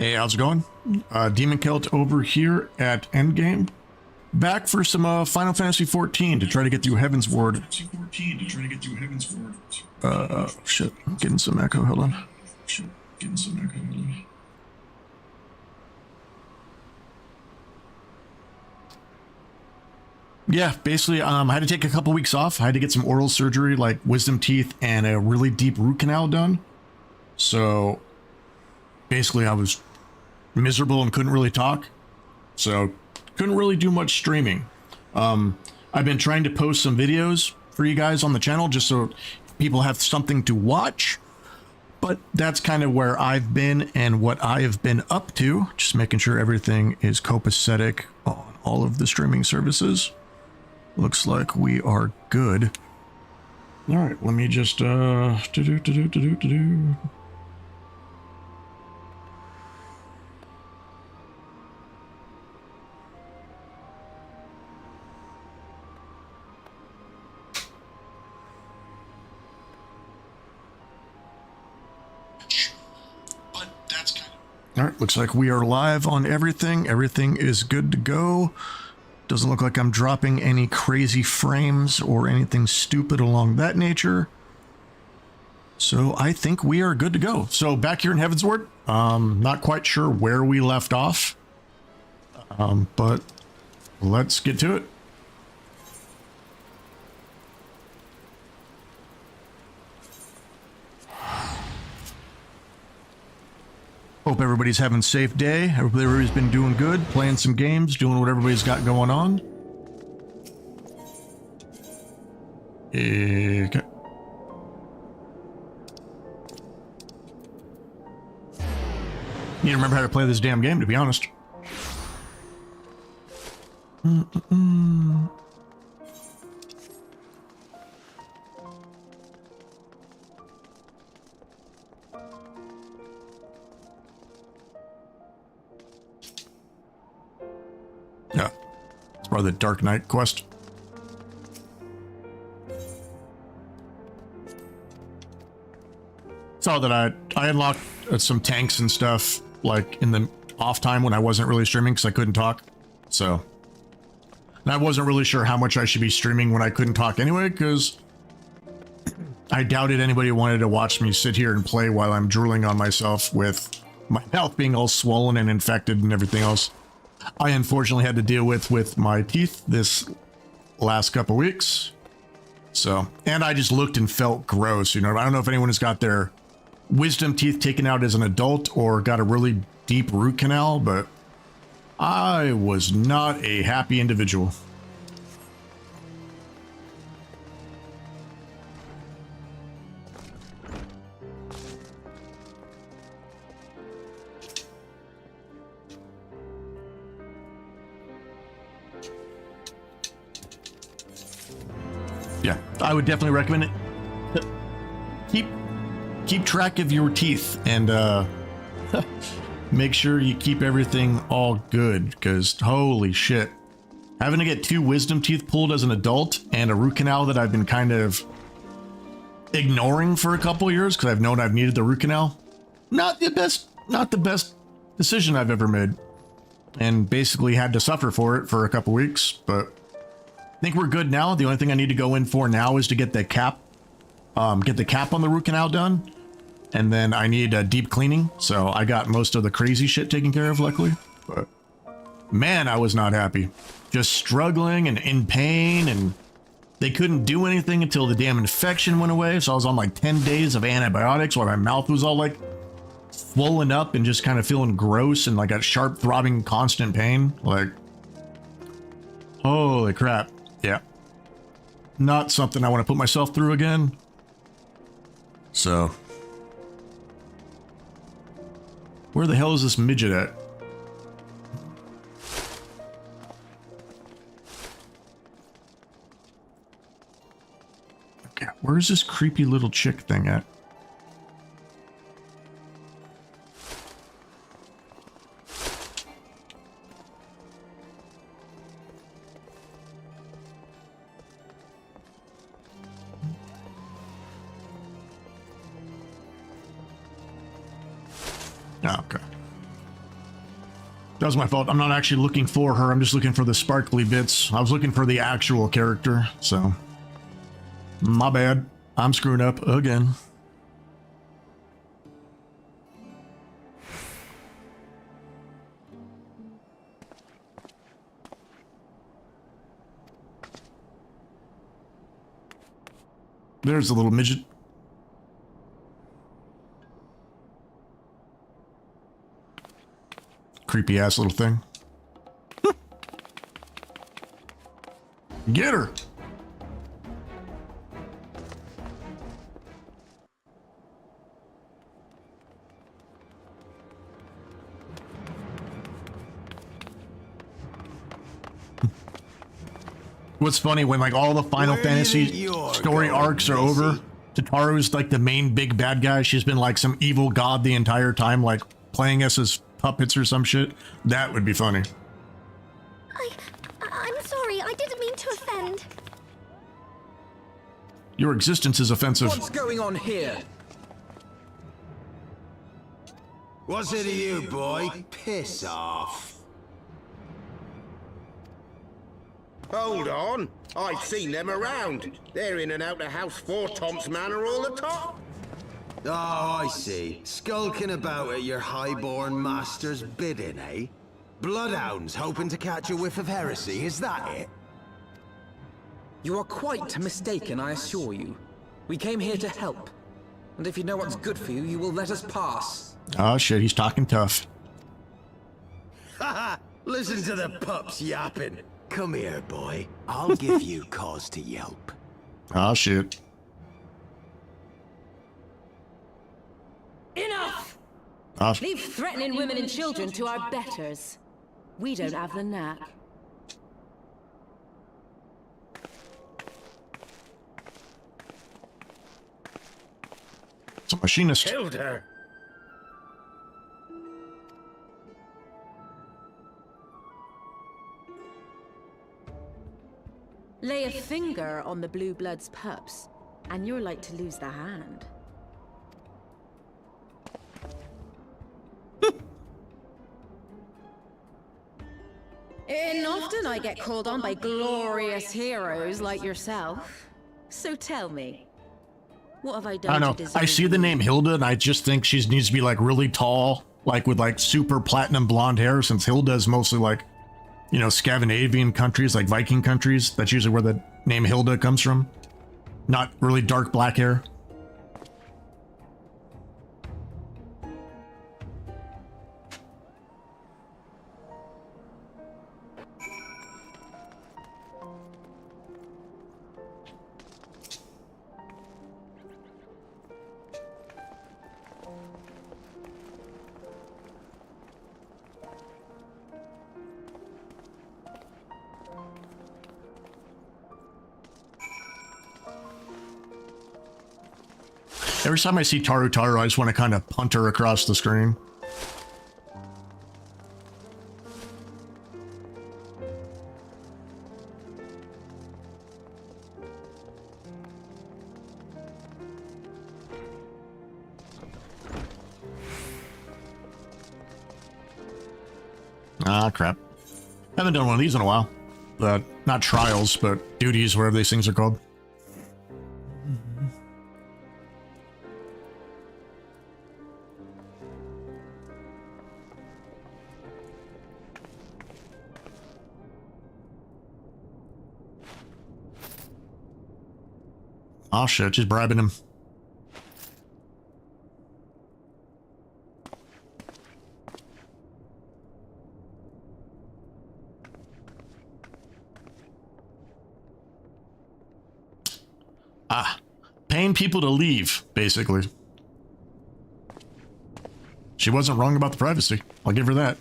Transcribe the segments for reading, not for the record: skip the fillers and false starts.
Hey, how's it going? Demon Celt over here at Endgame. Back for some Final Fantasy XIV to try to get through Heavensward. Shit, I'm getting some echo, hold on. Yeah, basically, I had to take a couple weeks off. I had to get some oral surgery, like wisdom teeth and a really deep root canal done. So, basically, I was miserable and couldn't really talk. So, couldn't really do much streaming. I've been trying to post some videos for you guys on the channel just so people have something to watch. But that's kind of where I've been and what I have been up to. Just making sure everything is copacetic on all of the streaming services. Looks like we are good. All right, let me just All right, looks like we are live on everything. Everything is good to go. Doesn't look like I'm dropping any crazy frames or anything stupid along that nature. So I think we are good to go. So back here in Heavensward, not quite sure where we left off, but let's get to it. Hope everybody's having a safe day. Everybody's been doing good, playing some games, doing what everybody's got going on. Okay. Need to remember how to play this damn game, to be honest. Yeah, it's part of the Dark Knight quest. Saw that I unlocked some tanks and stuff like in the off time when I wasn't really streaming because I couldn't talk. So, and I wasn't really sure how much I should be streaming when I couldn't talk anyway, because I doubted anybody wanted to watch me sit here and play while I'm drooling on myself with my mouth being all swollen and infected and everything else. I unfortunately had to deal with my teeth this last couple weeks. So, and I just looked and felt gross, you know. I don't know if anyone has got their wisdom teeth taken out as an adult or got a really deep root canal, but I was not a happy individual. Yeah, I would definitely recommend it. Keep track of your teeth and make sure you keep everything all good, because holy shit, having to get 2 wisdom teeth pulled as an adult and a root canal that I've been kind of ignoring for a couple years because I've known I've needed the root canal, not the best decision I've ever made, and basically had to suffer for it for a couple weeks. But I think we're good now. The only thing I need to go in for now is to get the cap on the root canal done, and then I need a deep cleaning. So I got most of the crazy shit taken care of, luckily. But man, I was not happy. Just struggling and in pain, and they couldn't do anything until the damn infection went away. So I was on like 10 days of antibiotics while my mouth was all like swollen up and just kind of feeling gross and like a sharp throbbing constant pain. Like, holy crap. Yeah. Not something I want to put myself through again. So, where the hell is this midget at? Okay, where's this creepy little chick thing at? Oh, okay. That was my fault. I'm not actually looking for her. I'm just looking for the sparkly bits. I was looking for the actual character, so... My bad. I'm screwing up again. There's a little midget. Creepy ass little thing. Get her! What's funny, when like all the Final Fantasy story arcs are over, Tataru's like the main big bad guy. She's been like some evil god the entire time, like playing us as puppets or some shit. That would be funny. I'm sorry, I didn't mean to offend. Your existence is offensive. What's going on here? What's it to you, boy? Piss off. Hold on, I've seen them around. They're in and out of House 4 Tom's Manor all the time. Oh, I see. Skulking about at your highborn master's bidding, eh? Bloodhounds hoping to catch a whiff of heresy, is that it? You are quite mistaken, I assure you. We came here to help. And if you know what's good for you, you will let us pass. Oh shit, he's talking tough. Haha! Listen to the pups yapping. Come here, boy. I'll give you cause to yelp. Oh shit. Enough! Oh. Leave threatening women and children to our betters. We don't have the knack. It's a machinist. Killed her. Lay a finger on the Blue Blood's pups, and you're like to lose the hand. And often I get called on by glorious heroes like yourself. So tell me, what have I done I don't to know. deserve I see the name Hilda, and I just think she needs to be like really tall, like with like super platinum blonde hair, since Hilda is mostly like, you know, Scandinavian countries, like Viking countries. That's usually where the name Hilda comes from. Not really dark black hair. Every time I see Taru Taru, I just want to kind of punt her across the screen. Ah, crap. Haven't done one of these in a while. Not trials, but duties, whatever these things are called. Oh shit, just bribing him. Ah, paying people to leave, basically. She wasn't wrong about the privacy. I'll give her that.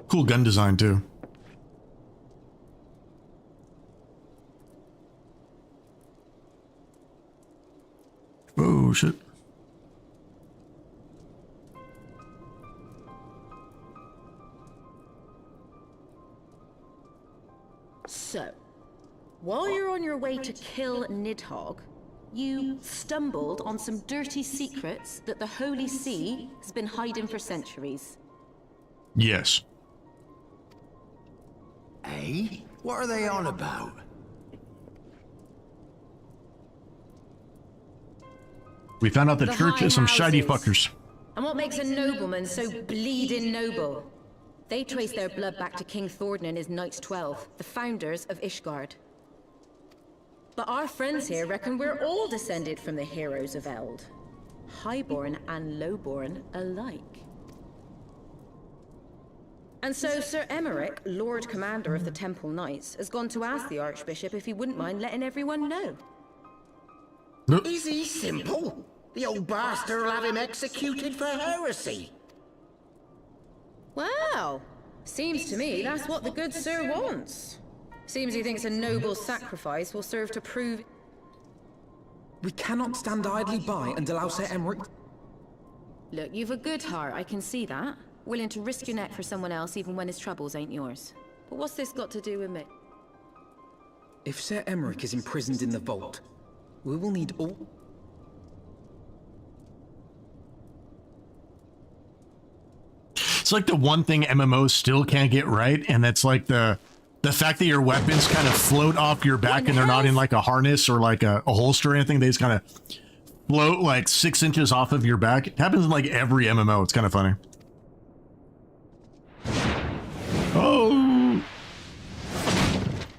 Cool gun design, too. Oh, shit. So, while you're on your way to kill Nidhogg, You stumbled on some dirty secrets that the Holy See has been hiding for centuries. Yes. Eh? What are they on about? We found out the The church high is some shiny houses. fuckers. And what makes a nobleman so bleeding noble? They trace their blood back to King Thordan and his Knights 12, the founders of Ishgard. But our friends here reckon we're all descended from the heroes of Eld. Highborn and lowborn alike. And so Sir Emmerich, Lord Commander of the Temple Knights, has gone to ask the Archbishop if he wouldn't mind letting everyone know. Is he simple? The old bastard will have him executed for heresy. Wow! Seems to me that's what the good sir wants. Seems he thinks a noble sacrifice will serve to prove... We cannot stand idly by and allow Sir Emmerich... Look, you've a good heart, I can see that. Willing to risk your neck for someone else even when his troubles ain't yours. But what's this got to do with me? If Sir Emmerich is imprisoned in the vault, we will need all... It's like the one thing MMOs still can't get right, and that's like the fact that your weapons kind of float off your back and they're not in like a harness or like a holster or anything. They just kind of float like 6 inches off of your back. It happens in like every MMO. It's kind of funny. Oh.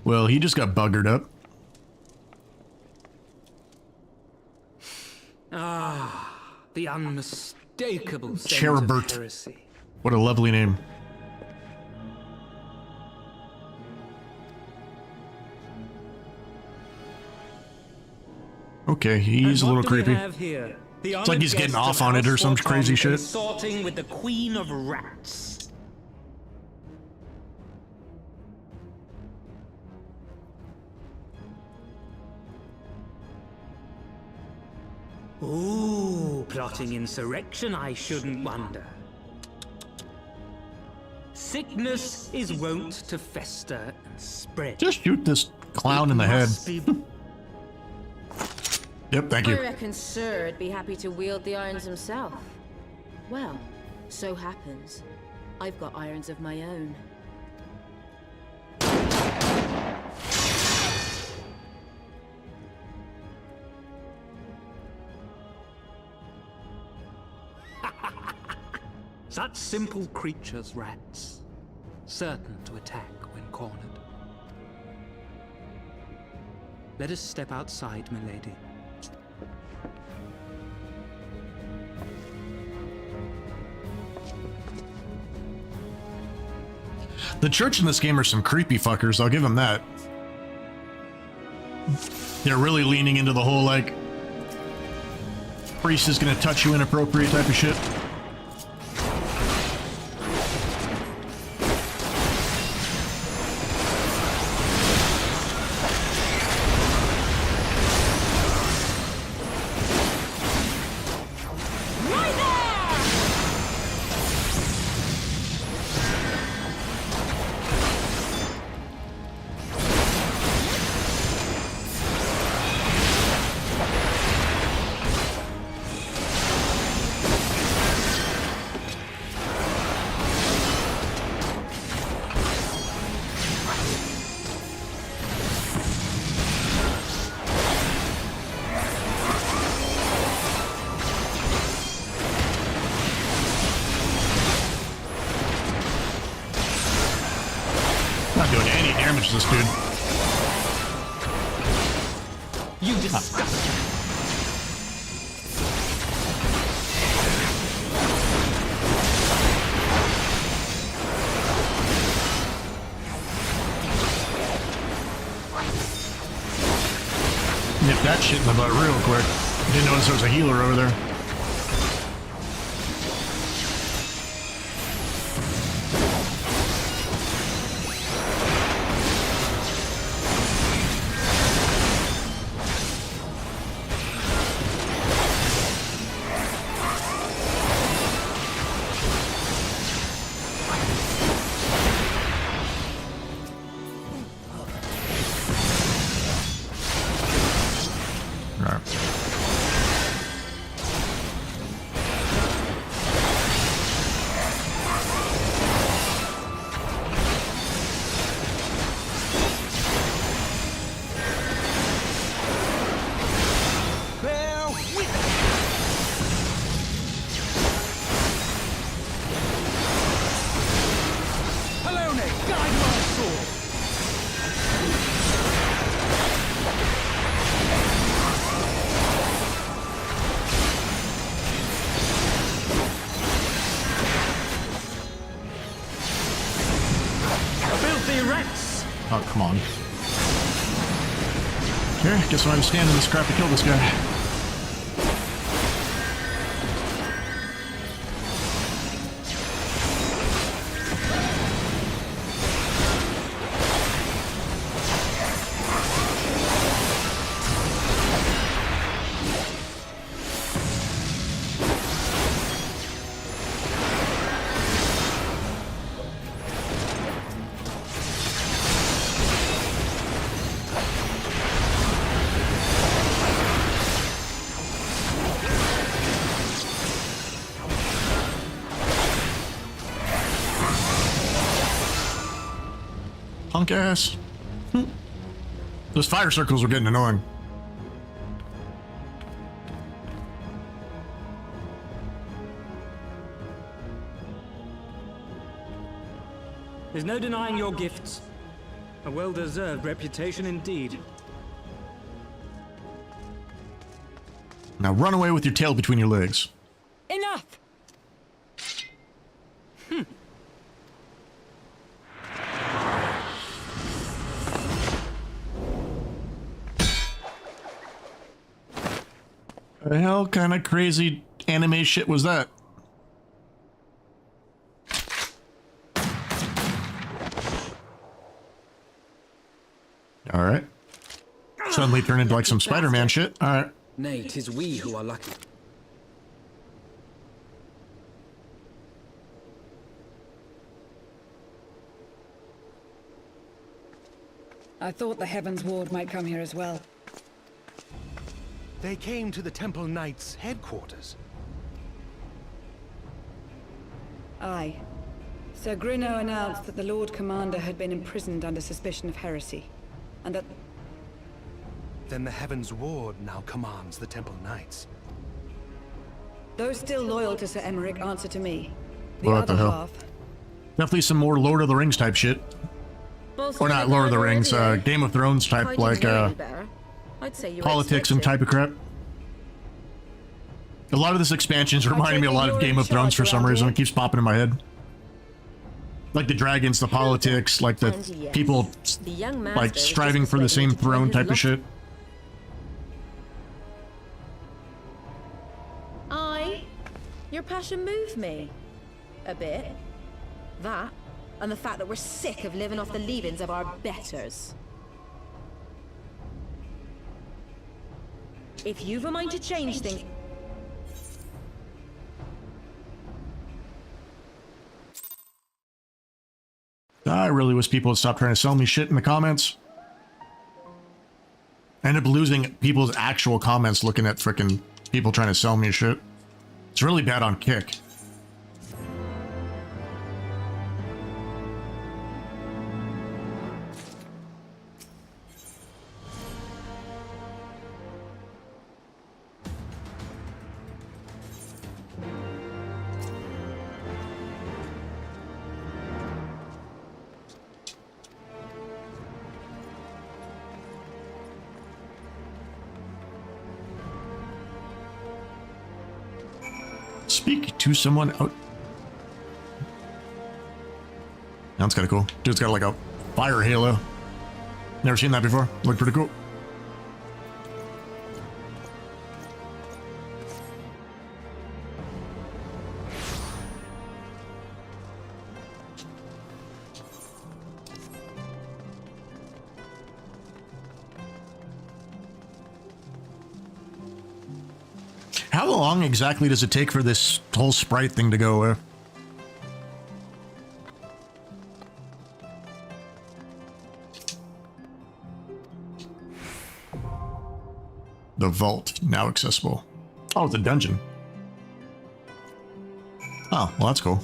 Well, he just got buggered up. The unmistakable sense of Cherubert. heresy. What a lovely name. Okay, he's a little creepy. It's like he's getting off on it or some crazy shit. Sorting with the Queen of Rats. Ooh, plotting insurrection, I shouldn't wonder. Sickness is wont to fester and spread. Just shoot this clown in the head. Must be Yep, thank I you. reckon Sir'd be happy to wield the irons himself. Well, so happens. I've got irons of my own. such simple creatures, rats, certain to attack when cornered. Let us step outside, milady. The church in this game are some creepy fuckers, I'll give them that. They're really leaning into the whole, like, priest is gonna touch you inappropriate type of shit. Not doing any damage to this dude. You disgust me. Nip that shit in the butt real quick. Didn't notice there was a healer over there. Alright. Oh, come on. Okay, guess I have to stand in this crap to kill this guy. Punk ass. Those fire circles are getting annoying. There's no denying your gifts. A well-deserved reputation indeed. Now run away with your tail between your legs. Enough! The hell kind of crazy anime shit was that? Alright. Suddenly turned into like some Spider-Man shit. Alright. Nay, 'tis we who are lucky. I thought the Heavensward might come here as well. They came to the Temple Knights' headquarters. Aye. Sir Grinno announced that the Lord Commander had been imprisoned under suspicion of heresy, and that... Then the Heavensward now commands the Temple Knights. Those still loyal to Sir Emmerich answer to me. The What other the hell? half... Definitely some more Lord of the Rings type shit. Or not Lord of the Rings, Game of Thrones type, like, I'd say you politics and type of crap. A lot of this expansion is reminding me a lot of Game of Thrones for some reason. It keeps popping in my head. Like the dragons, the politics, like the people like striving for the same throne type of shit. Your passion moved me. A bit. That, and the fact that we're sick of living off the leavings of our betters. If you've a mind to change things... I really wish people would stop trying to sell me shit in the comments. I end up losing people's actual comments looking at frickin' people trying to sell me shit. It's really bad on Kick. Speak to someone out. That's kind of cool. Dude's got like a fire halo. Never seen that before. Looked pretty cool. How long exactly does it take for this whole sprite thing to go away? The vault, now accessible. Oh, it's a dungeon. Oh, well, that's cool.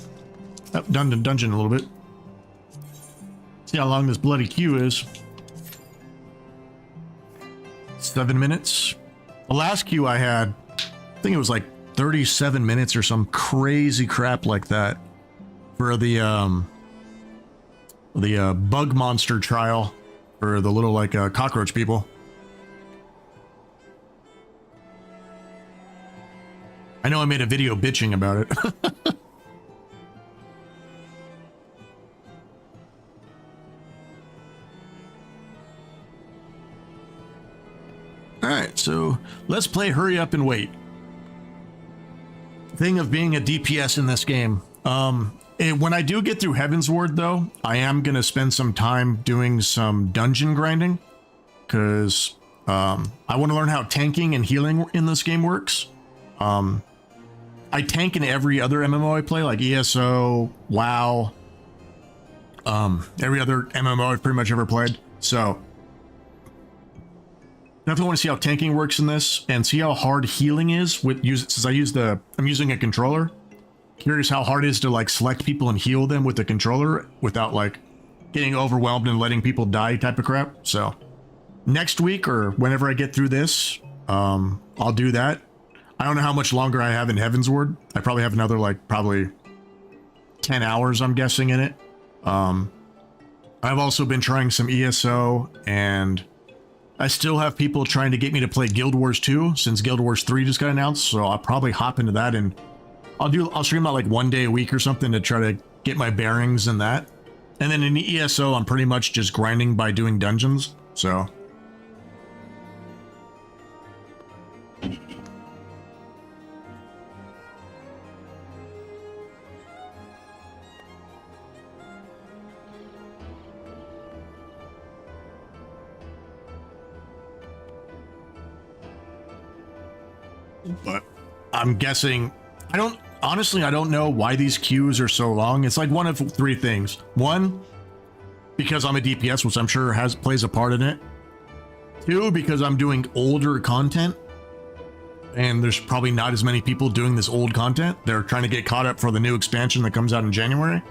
Yep, dungeon a little bit. See how long this bloody queue is. 7 minutes. The last queue I had, I think it was like 37 minutes or some crazy crap like that for the bug monster trial for the little like cockroach people. I know I made a video bitching about it. Alright, so let's play Hurry Up and Wait. Thing of being a DPS in this game. When I do get through Heavensward, though, I am going to spend some time doing some dungeon grinding. Because I want to learn how tanking and healing in this game works. I tank in every other MMO I play, like ESO, WoW. Every other MMO I've pretty much ever played. So definitely want to see how tanking works in this and see how hard healing is since I'm using a controller. Curious how hard it is to like select people and heal them with the controller without like getting overwhelmed and letting people die type of crap. So next week or whenever I get through this, I'll do that. I don't know how much longer I have in Heavensward. I probably have another like probably 10 hours, I'm guessing, in it. I've also been trying some ESO, and I still have people trying to get me to play Guild Wars 2 since Guild Wars 3 just got announced. So I'll probably hop into that, and I'll stream that like 1 day a week or something to try to get my bearings in that. And then in the ESO, I'm pretty much just grinding by doing dungeons. So but I'm guessing, I don't know why these queues are so long. It's like one of three things. One, because I'm a DPS, which I'm sure plays a part in it. Two, because I'm doing older content and there's probably not as many people doing this old content. They're trying to get caught up for the new expansion that comes out in January.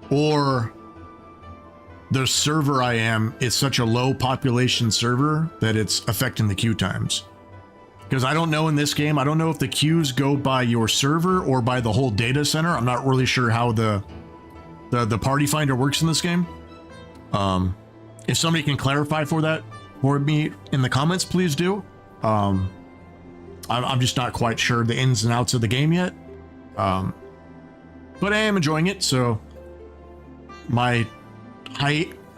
Or the server I am is such a low population server that it's affecting the queue times. Because I don't know in this game, I don't know if the queues go by your server or by the whole data center. I'm not really sure how the party finder works in this game. If somebody can clarify for me in the comments, please do. I'm just not quite sure the ins and outs of the game yet. But I am enjoying it, so my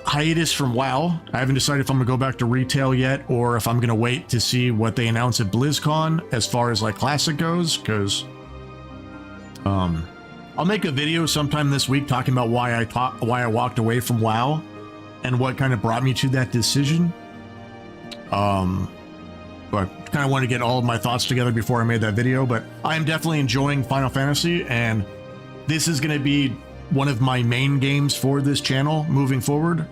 hiatus from WoW, I haven't decided if I'm gonna go back to retail yet or if I'm gonna wait to see what they announce at BlizzCon as far as like classic goes, because I'll make a video sometime this week talking about why I walked away from WoW and what kind of brought me to that decision. But kind of want to get all of my thoughts together before I made that video. But I'm definitely enjoying Final Fantasy, and this is going to be one of my main games for this channel moving forward.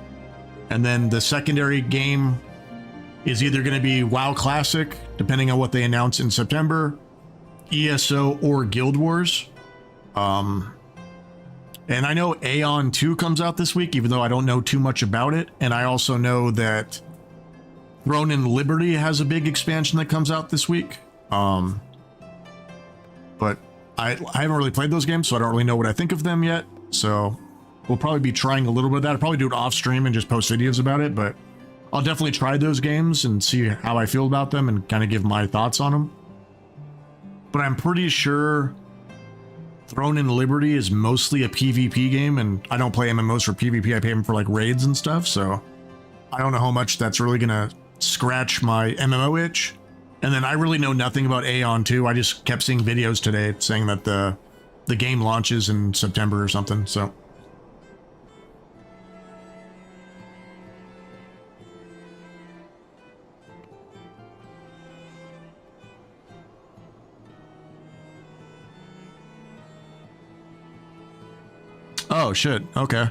And then the secondary game is either going to be WoW Classic, depending on what they announce in September, ESO, or Guild Wars. And I know Aeon 2 comes out this week, even though I don't know too much about it. And I also know that Throne and Liberty has a big expansion that comes out this week. But I haven't really played those games, so I don't really know what I think of them yet. So we'll probably be trying a little bit of that. I'll probably do it off stream and just post videos about it, but I'll definitely try those games and see how I feel about them and kind of give my thoughts on them. But I'm pretty sure Throne and Liberty is mostly a PvP game, and I don't play MMOs for PvP. I pay them for like raids and stuff, so I don't know how much that's really gonna scratch my MMO itch. And then I really know nothing about Aeon 2. I just kept seeing videos today saying that the game launches in September or something, so. Oh shit, okay.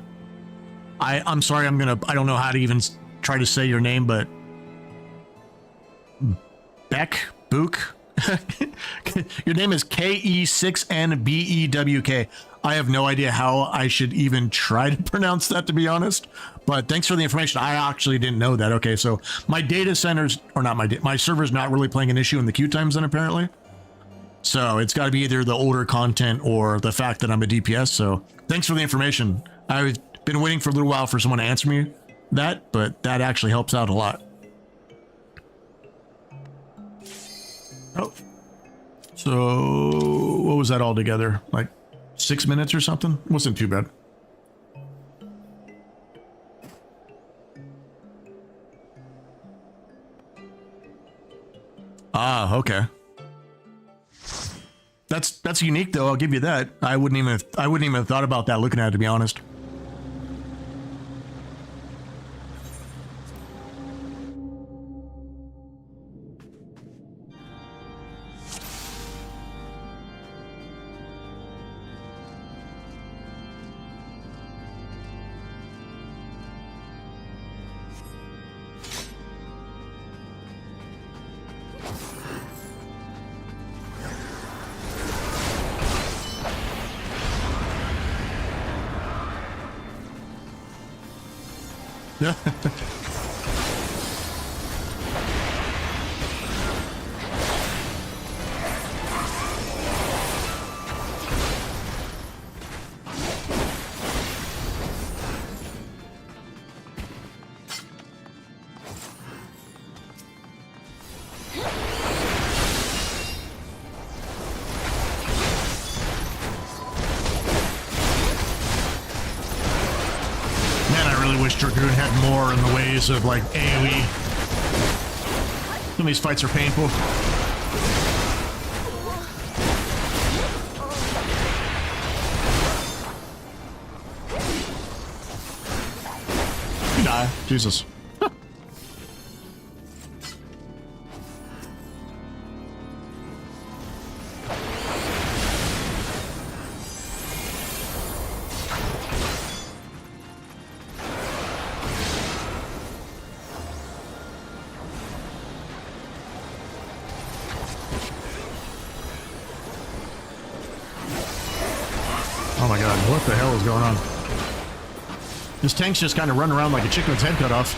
I'm sorry, I don't know how to even try to say your name, but Beck? Book. Your name is KE6NBEWK. I have no idea how I should even try to pronounce that, to be honest. But thanks for the information. I actually didn't know that. Okay, so my data centers, or not my server's not really playing an issue in the queue times then, apparently. So it's got to be either the older content or the fact that I'm a DPS. So thanks for the information. I've been waiting for a little while for someone to answer me that, but that actually helps out a lot. Oh, so what was that all together? Like 6 minutes or something? Wasn't too bad. Ah, okay. That's unique though. I'll give you that. I wouldn't even have thought about that looking at it, to be honest. Yeah. Wish Dragoon had more in the ways of like AoE. Some of these fights are painful. You die. Jesus. Oh my god, what the hell is going on? This tank's just kind of running around like a chicken with its head cut off.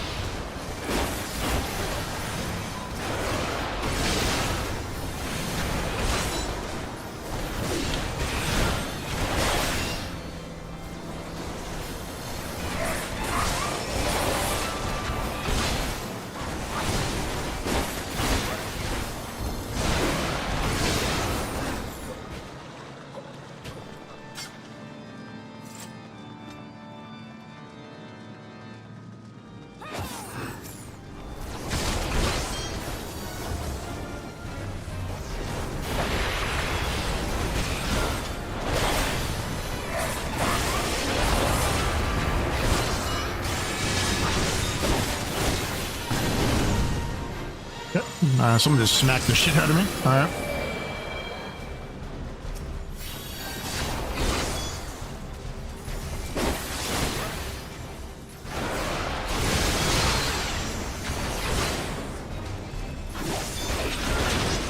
Someone just smacked the shit out of me. All right.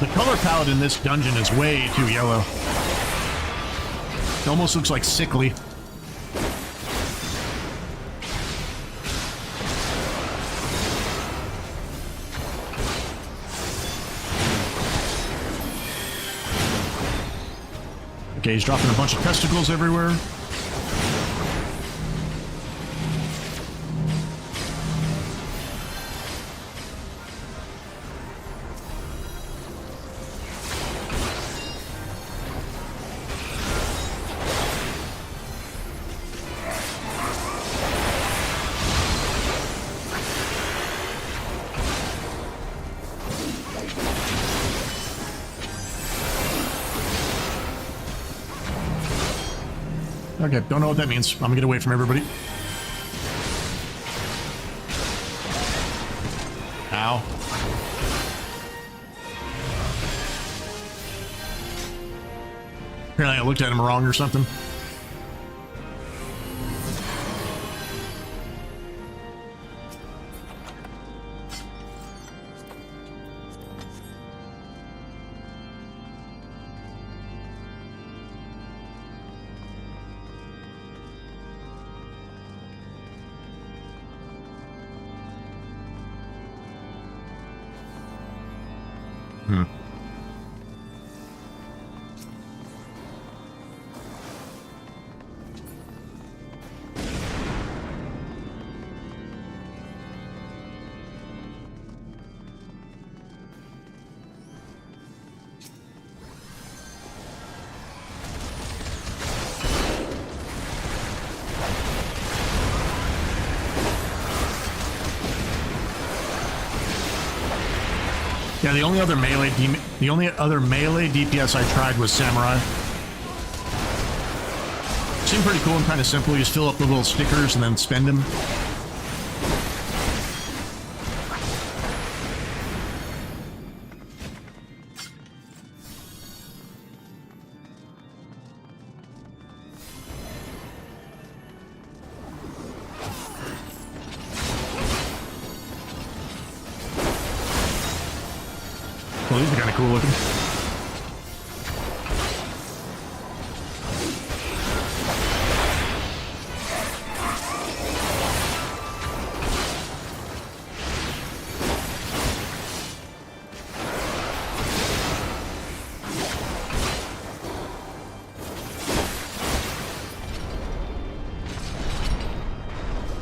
The color palette in this dungeon is way too yellow. It almost looks like sickly. Okay, he's dropping a bunch of testicles everywhere. Okay, don't know what that means. I'm gonna get away from everybody. Ow. Apparently I looked at him wrong or something. Yeah, the only other melee DPS I tried was Samurai. Seemed pretty cool and kind of simple. You just fill up the little stickers and then spend them. Well, these are kind of cool looking.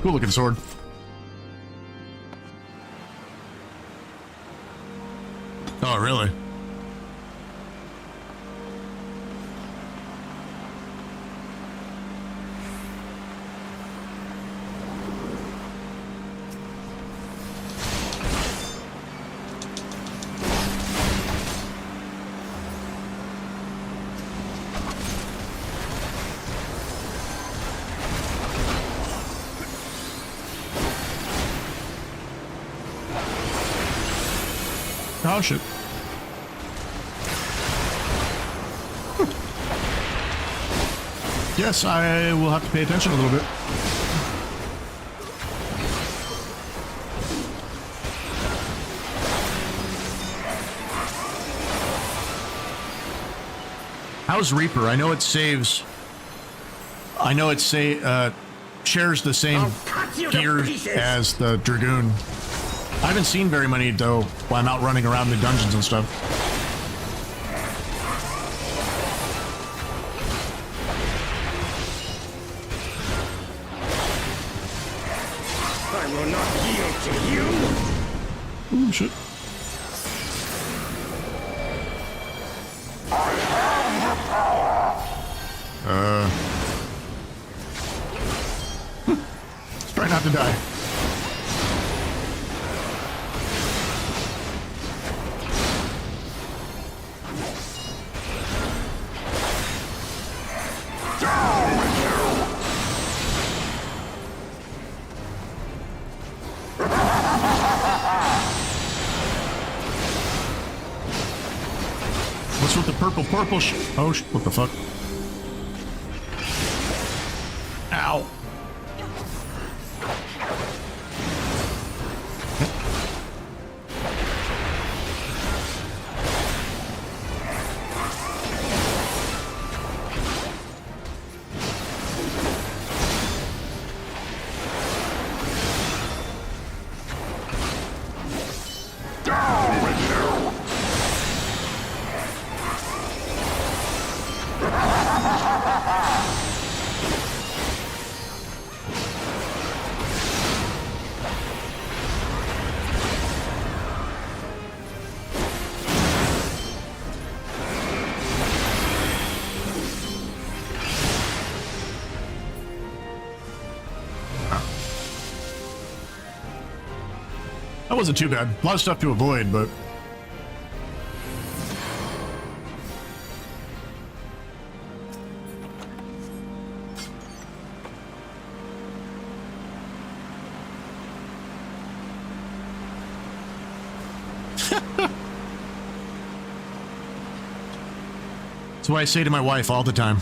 Cool looking sword. Oh, really? Oh, shit. Yes, I will have to pay attention a little bit. How's Reaper? I know it saves. I know it shares the same gear as the Dragoon. I haven't seen very many though while I'm out running around the dungeons and stuff. I will not yield to you. Ooh, shit. Let's try not to die. What's with the purple shit? Oh, what the fuck? Ow. That wasn't too bad. A lot of stuff to avoid, but... That's what I say to my wife all the time.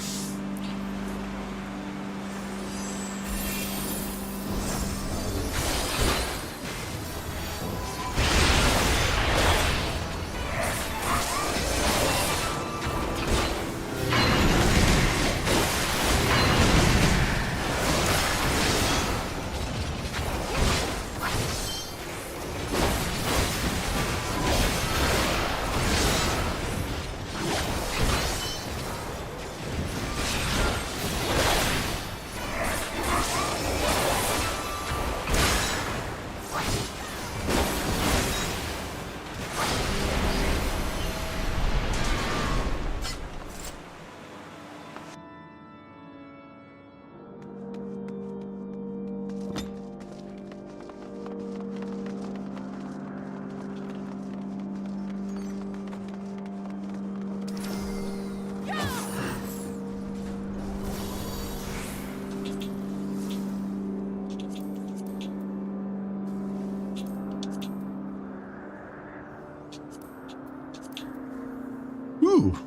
Ooh,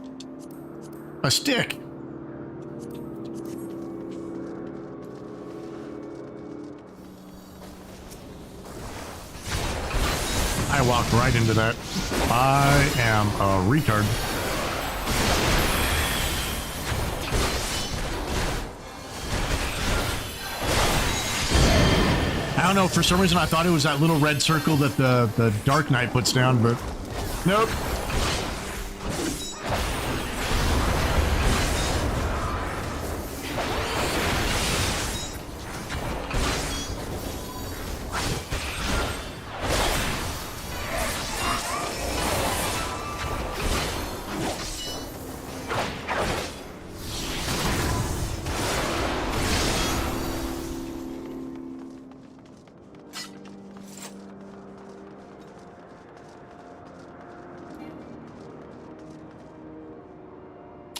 a stick. I walked right into that. I am a retard. I don't know, for some reason I thought it was that little red circle that the Dark Knight puts down, but nope.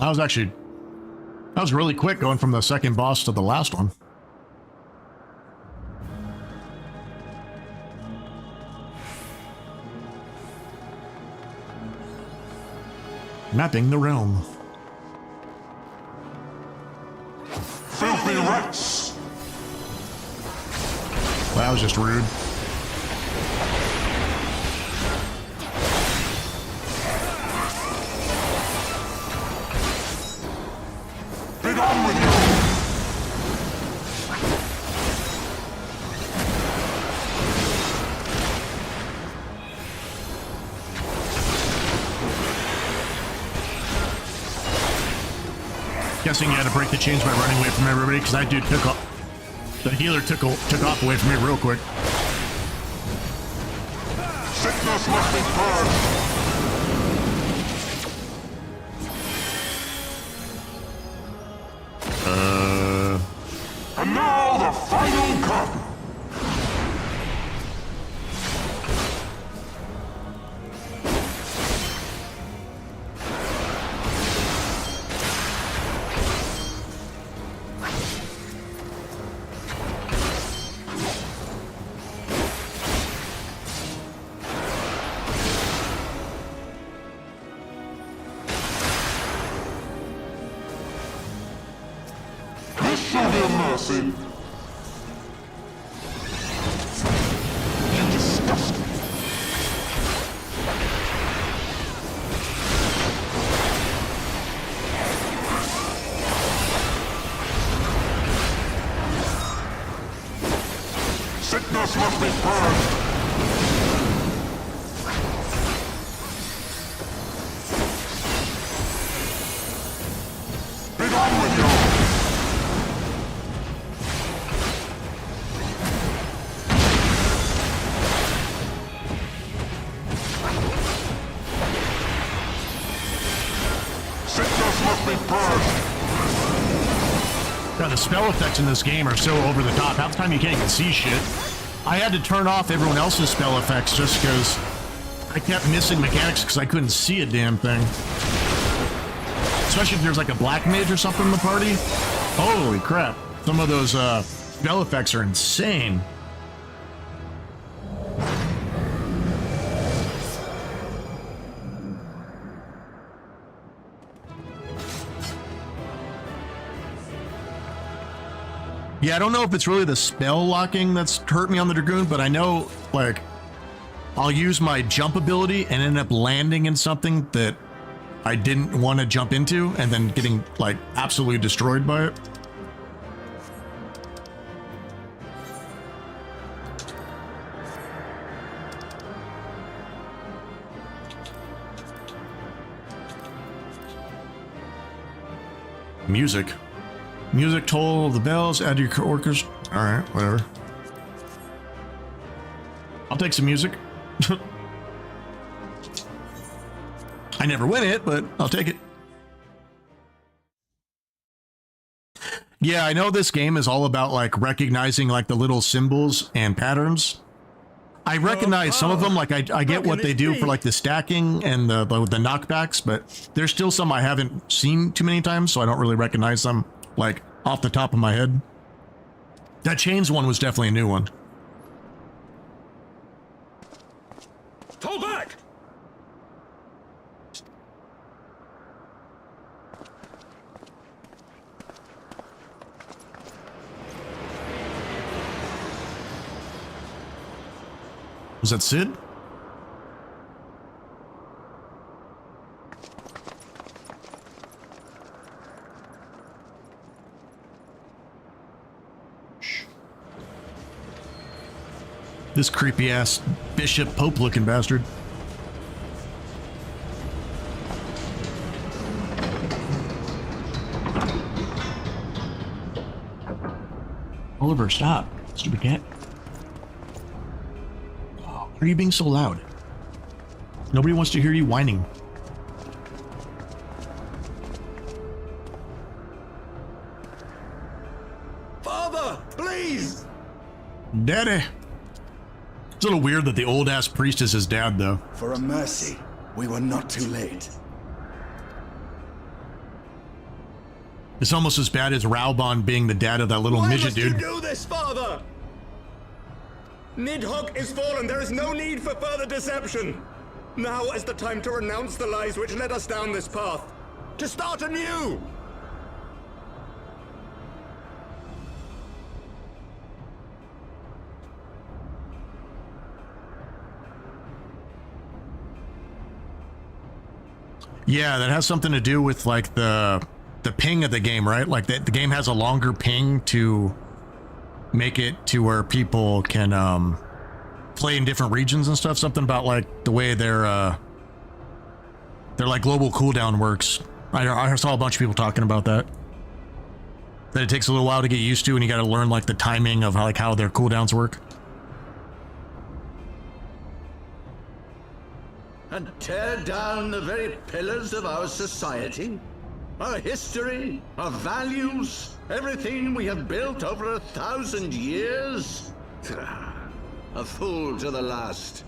That was really quick going from the second boss to the last one. Mapping the realm. Filthy rats! Well, that was just rude. Get on with you! Guessing you had to break the chains by running away from everybody, because that dude took off. The healer took off away from me real quick. Sickness must be purged! And now the final cut! This shall be a mercy. You disgust me. Sickness must be purged. Be gone with you. Sickness must be purged. God, the spell effects in this game are so over the top. Half the time you can't even see shit. I had to turn off everyone else's spell effects just because I kept missing mechanics because I couldn't see a damn thing. Especially if there's like a black mage or something in the party. Holy crap. Some of those spell effects are insane. Yeah, I don't know if it's really the spell locking that's hurt me on the Dragoon, but I know, like, I'll use my jump ability and end up landing in something that I didn't want to jump into and then getting, like, absolutely destroyed by it. Music. Music, toll of the bells, add to your orchestra. Alright, whatever. I'll take some music. I never win it, but I'll take it. Yeah, I know this game is all about like recognizing like the little symbols and patterns. I recognize some of them, like I get what they do for like the stacking and the knockbacks, but there's still some I haven't seen too many times, so I don't really recognize them like off the top of my head. That chains one was definitely a new one. Fall back! Was that Sid? This creepy ass Bishop Pope looking bastard. Oliver, stop. Stupid cat. Oh, why are you being so loud? Nobody wants to hear you whining. Father, please! Daddy. It's a little weird that the old ass priest is his dad, though. For a mercy, we were not too late. It's almost as bad as Raubon being the dad of that little midget dude. Why must you do this, Father? Nidhogg is fallen. There is no need for further deception. Now is the time to renounce the lies which led us down this path. To start anew! Yeah, that has something to do with like the ping of the game, right? Like the game has a longer ping to make it to where people can play in different regions and stuff. Something about like the way their like global cooldown works. I saw a bunch of people talking about that. That it takes a little while to get used to, and you got to learn like the timing of how their cooldowns work. And tear down the very pillars of our society? Our history, our values, everything we have built over 1,000 years? A fool to the last.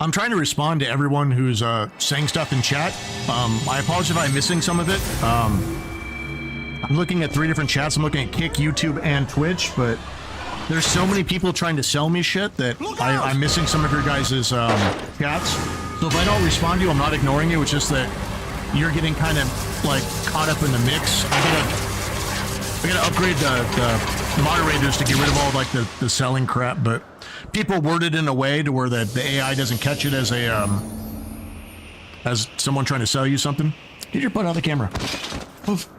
I'm trying to respond to everyone who's saying stuff in chat. I apologize if I'm missing some of it. I'm looking at 3 different chats. I'm looking at Kick, YouTube, and Twitch, but there's so many people trying to sell me shit that I'm missing some of your guys' chats. So if I don't respond to you, I'm not ignoring you. It's just that you're getting kind of like caught up in the mix. I gotta upgrade the moderators to get rid of all like the selling crap, but people word it in a way to where the AI doesn't catch it as as someone trying to sell you something. Get your butt out of the camera. Oof.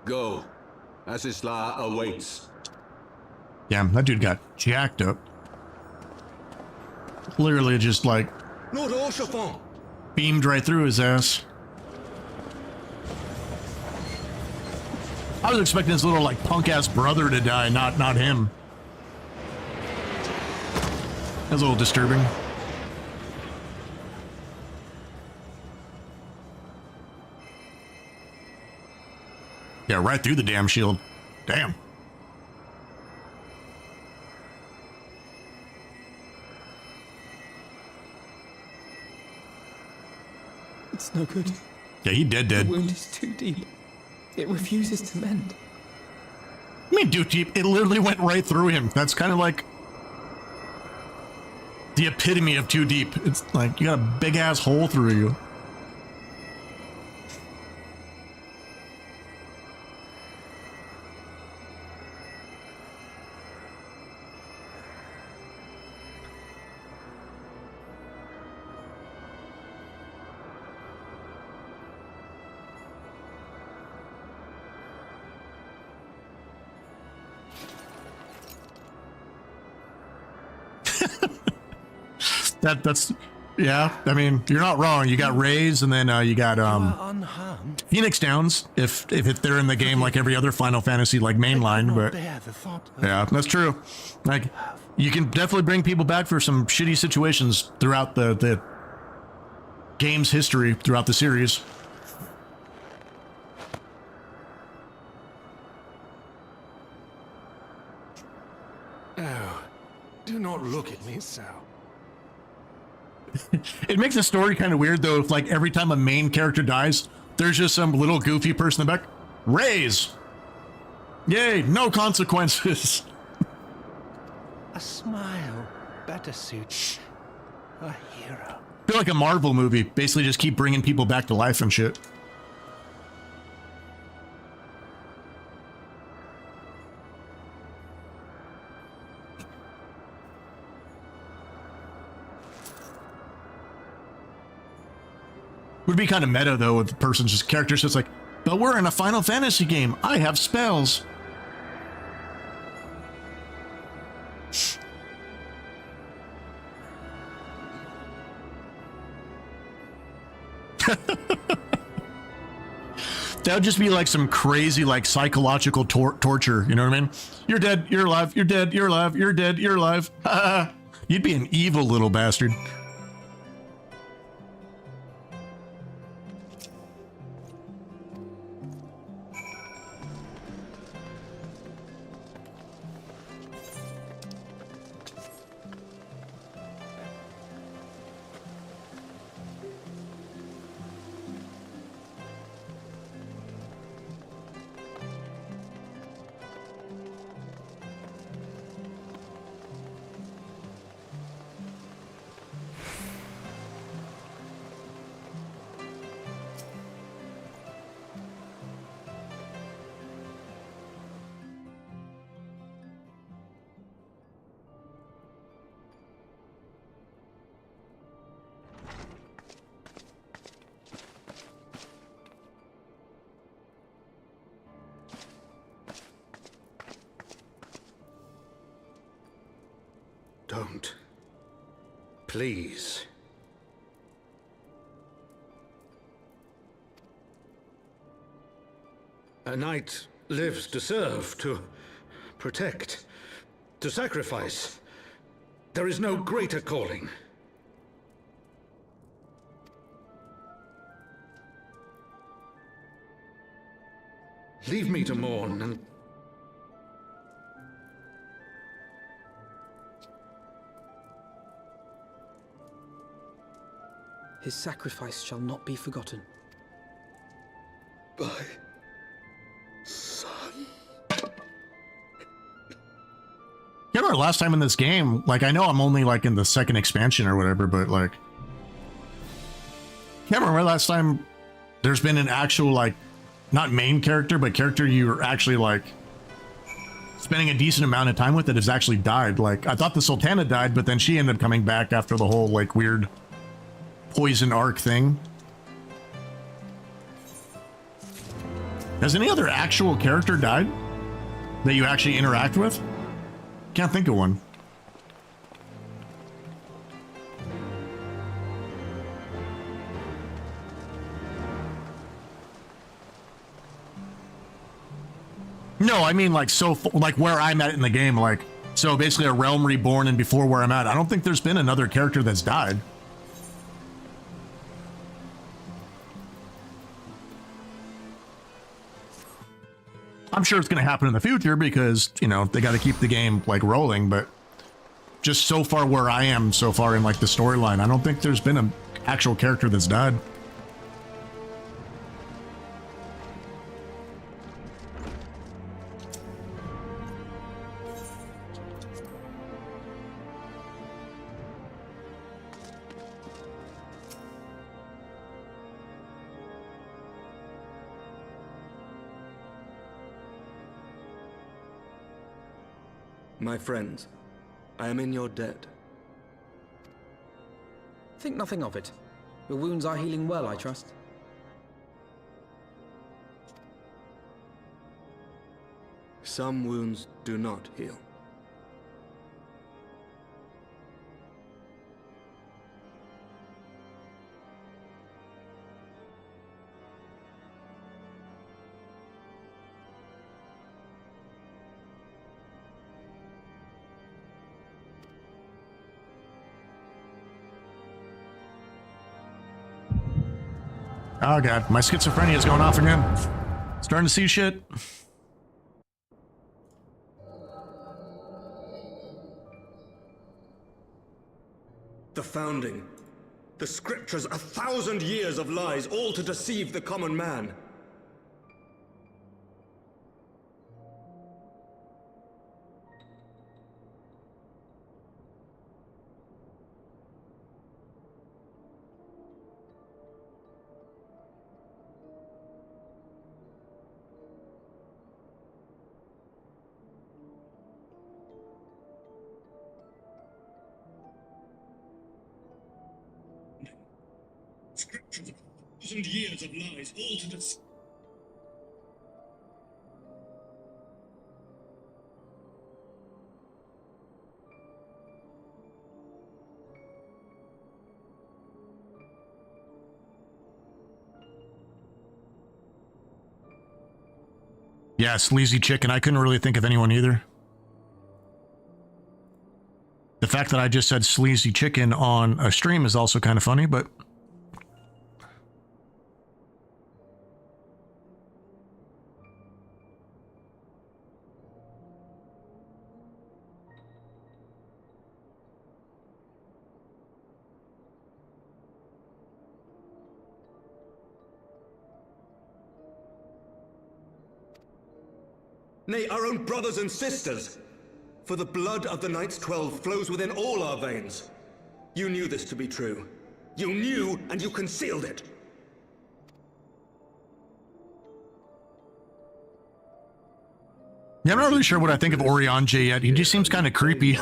Go. Asisla awaits. Damn, that dude got jacked up. Literally just like Lord Orchefort! beamed right through his ass. I was expecting his little like punk ass brother to die, not him. That's a little disturbing. Yeah, right through the damn shield. Damn. It's no good. Yeah, he dead. The wound is too deep. It refuses to mend. I mean, dude, it literally went right through him. That's kind of like the epitome of too deep. It's like you got a big ass hole through you. That's yeah. I mean, you're not wrong. You got Rays, and then you got Phoenix Downs. If they're in the game like every other Final Fantasy like mainline, but yeah, that's true. Like you can definitely bring people back for some shitty situations throughout the game's history throughout the series. Oh, do not look at me so. It makes the story kind of weird, though, if, like, every time a main character dies, there's just some little goofy person in the back. Raise! Yay, no consequences! A smile better suits a hero. I feel like a Marvel movie. Basically just keep bringing people back to life and shit. Would be kind of meta, though, if the person's just character's just like, but we're in a Final Fantasy game. I have spells. That would just be like some crazy, like, psychological torture. You know what I mean? You're dead. You're alive. You're dead. You're alive. You're dead. You're alive. You'd be an evil little bastard. Don't. Please. A knight lives to serve, to protect, to sacrifice. There is no greater calling. Leave me to mourn and... His sacrifice shall not be forgotten. My son. Yeah, I remember last time in this game, like, I know I'm only, like, in the second expansion or whatever, but, like, can't remember last time there's been an actual, like, not main character, but character you're actually, like, spending a decent amount of time with that has actually died. Like, I thought the Sultana died, but then she ended up coming back after the whole, like, weird poison arc thing. Has any other actual character died that you actually interact with? Can't think of one. No, I mean, like, so, like, where I'm at in the game, like, so basically a realm reborn and before where I'm at. I don't think there's been another character that's died. I'm sure it's going to happen in the future because, you know, they got to keep the game, like, rolling, but just so far where I am so far in, like, the storyline, I don't think there's been an actual character that's died. My friends, I am in your debt. Think nothing of it. Your wounds are healing well, I trust. Some wounds do not heal. Oh god, my schizophrenia is going off again. Starting to see shit. The Founding. The Scriptures, 1,000 years of lies, all to deceive the common man. Scriptures, 1,000 years of lies, all to deceive. Yeah, sleazy chicken. I couldn't really think of anyone either. The fact that I just said sleazy chicken on a stream is also kind of funny, but... Nay, our own brothers and sisters! For the blood of the Knights 12 flows within all our veins. You knew this to be true. You knew, and you concealed it. Yeah, I'm not really sure what I think of Orionje yet. He just seems kind of creepy.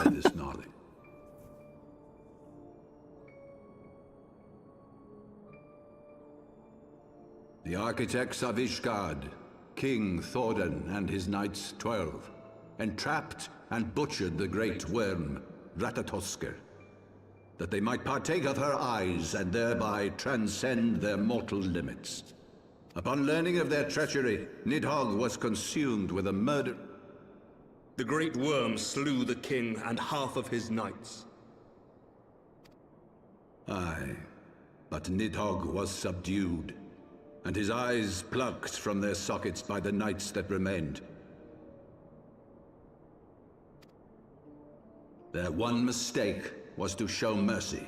The architects of Ishgard, King Thordan and his Knights 12, entrapped and butchered the great worm, Ratatoskr, that they might partake of her eyes and thereby transcend their mortal limits. Upon learning of their treachery, Nidhogg was consumed with a murder. The great worm slew the king and half of his knights. Aye, but Nidhogg was subdued, and his eyes plucked from their sockets by the knights that remained. Their one mistake was to show mercy,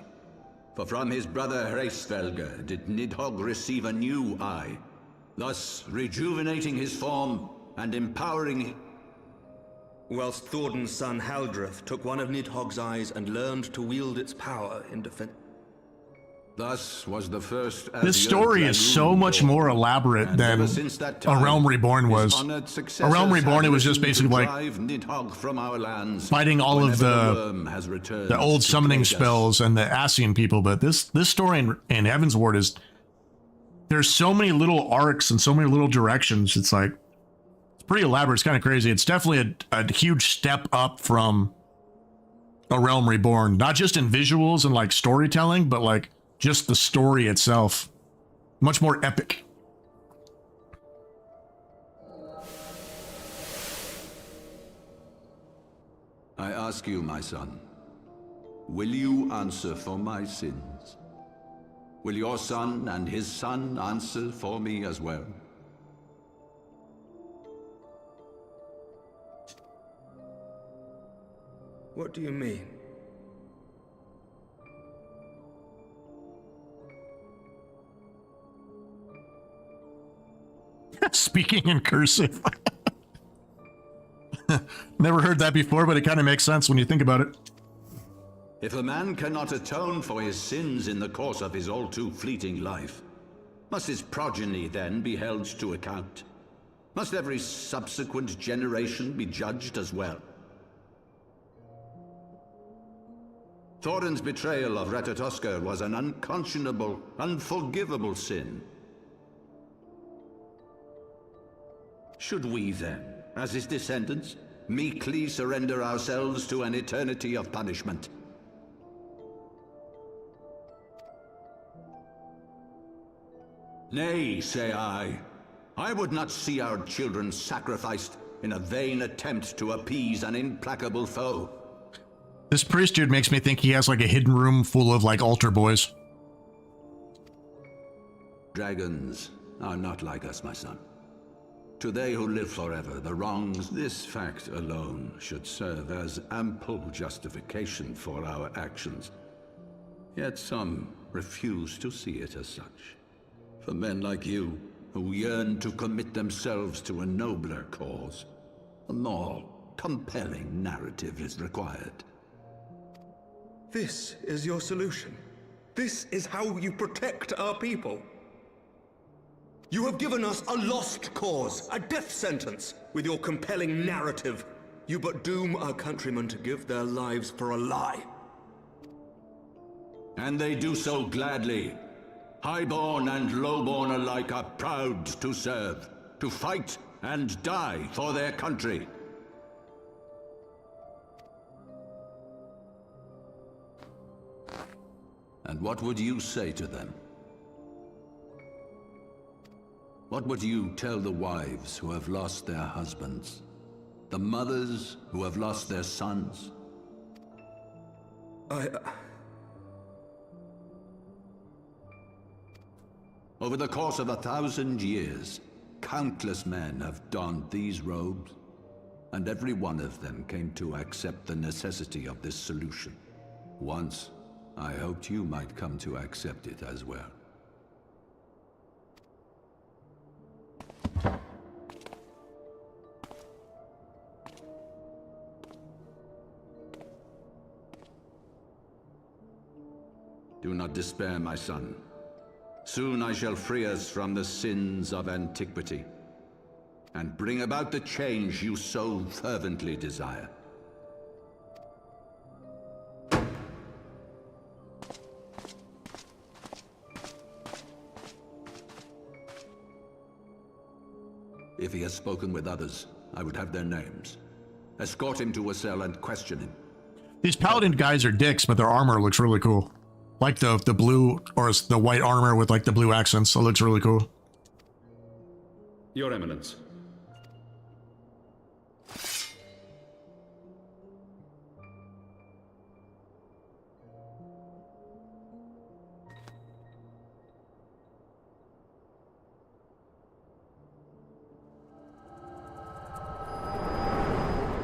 for from his brother Hreysvelgr did Nidhogg receive a new eye, thus rejuvenating his form and empowering him. Whilst Thordan's son Haldreth took one of Nidhogg's eyes and learned to wield its power in defense. Thus was the first. This story is so much more elaborate than A Realm Reborn was. A Realm Reborn, it was just basically like fighting all of the old summoning spells and the Ascian people, but this story in Heavensward is, there's so many little arcs and so many little directions. It's like, it's pretty elaborate. It's kind of crazy. It's definitely a huge step up from A Realm Reborn, not just in visuals and like storytelling, but like just the story itself. Much more epic. I ask you, my son, will you answer for my sins? Will your son and his son answer for me as well? What do you mean? Speaking in cursive. Never heard that before, but it kind of makes sense when you think about it. If a man cannot atone for his sins in the course of his all too fleeting life, must his progeny then be held to account? Must every subsequent generation be judged as well? Thordan's betrayal of Ratatoskr was an unconscionable, unforgivable sin. Should we then, as his descendants, meekly surrender ourselves to an eternity of punishment? Nay, say I. I would not see our children sacrificed in a vain attempt to appease an implacable foe. This priest dude makes me think he has like a hidden room full of like altar boys. Dragons are not like us, my son. To they who live forever, the wrongs, this fact alone should serve as ample justification for our actions. Yet some refuse to see it as such. For men like you, who yearn to commit themselves to a nobler cause, a more compelling narrative is required. This is your solution. This is how you protect our people. You have given us a lost cause, a death sentence. With your compelling narrative, you but doom our countrymen to give their lives for a lie. And they do so gladly. Highborn and lowborn alike are proud to serve, to fight and die for their country. And what would you say to them? What would you tell the wives who have lost their husbands? The mothers who have lost their sons? Over the course of 1,000 years, countless men have donned these robes, and every one of them came to accept the necessity of this solution. Once, I hoped you might come to accept it as well. Do not despair, my son. Soon I shall free us from the sins of antiquity, and bring about the change you so fervently desire. If he has spoken with others, I would have their names. Escort him to a cell and question him. These paladin guys are dicks, but their armor looks really cool. Like the blue, or the white armor with like the blue accents. It looks really cool. Your Eminence.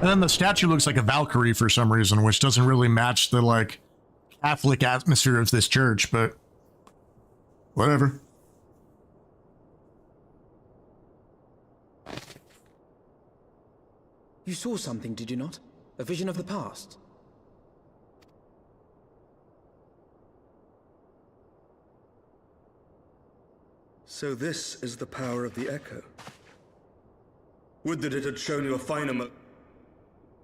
And then the statue looks like a Valkyrie for some reason, which doesn't really match the like Catholic atmosphere of this church, but whatever. You saw something, did you not? A vision of the past? So this is the power of the Echo. Would that it had shown you a finer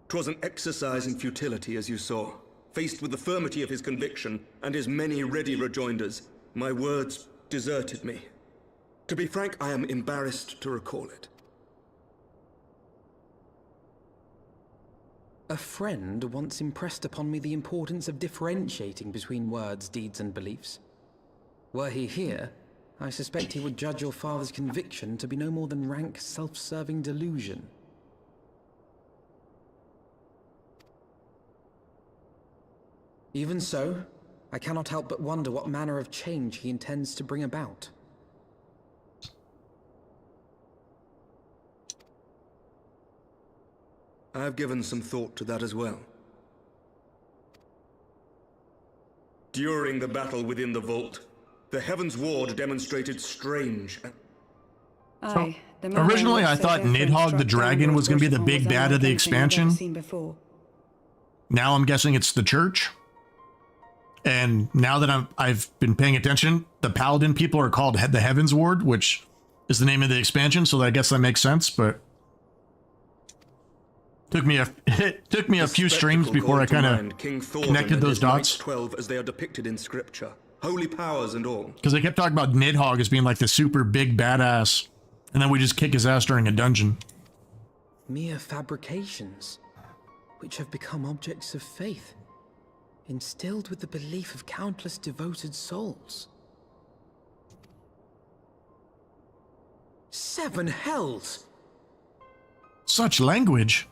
'Twas an exercise in futility, as you saw. Faced with the firmity of his conviction and his many ready rejoinders, my words deserted me. To be frank, I am embarrassed to recall it. A friend once impressed upon me the importance of differentiating between words, deeds, and beliefs. Were he here, I suspect he would judge your father's conviction to be no more than rank, self-serving delusion. Even so, I cannot help but wonder what manner of change he intends to bring about. I have given some thought to that as well. During the battle within the vault, the Heavensward demonstrated strange... Originally, I thought Nidhogg the dragon was going to be the big bad of the expansion. Now I'm guessing it's the church. And now that I've been paying attention, the Paladin people are called the Heavensward, which is the name of the expansion, so I guess that makes sense, but it took me a few streams before I kind of connected those dots. 12 as they are depicted in scripture, holy powers and all. Because they kept talking about Nidhogg as being like the super big badass, and then we just kick his ass during a dungeon. Mere fabrications, which have become objects of faith. Instilled with the belief of countless devoted souls. 7 hells! Such language!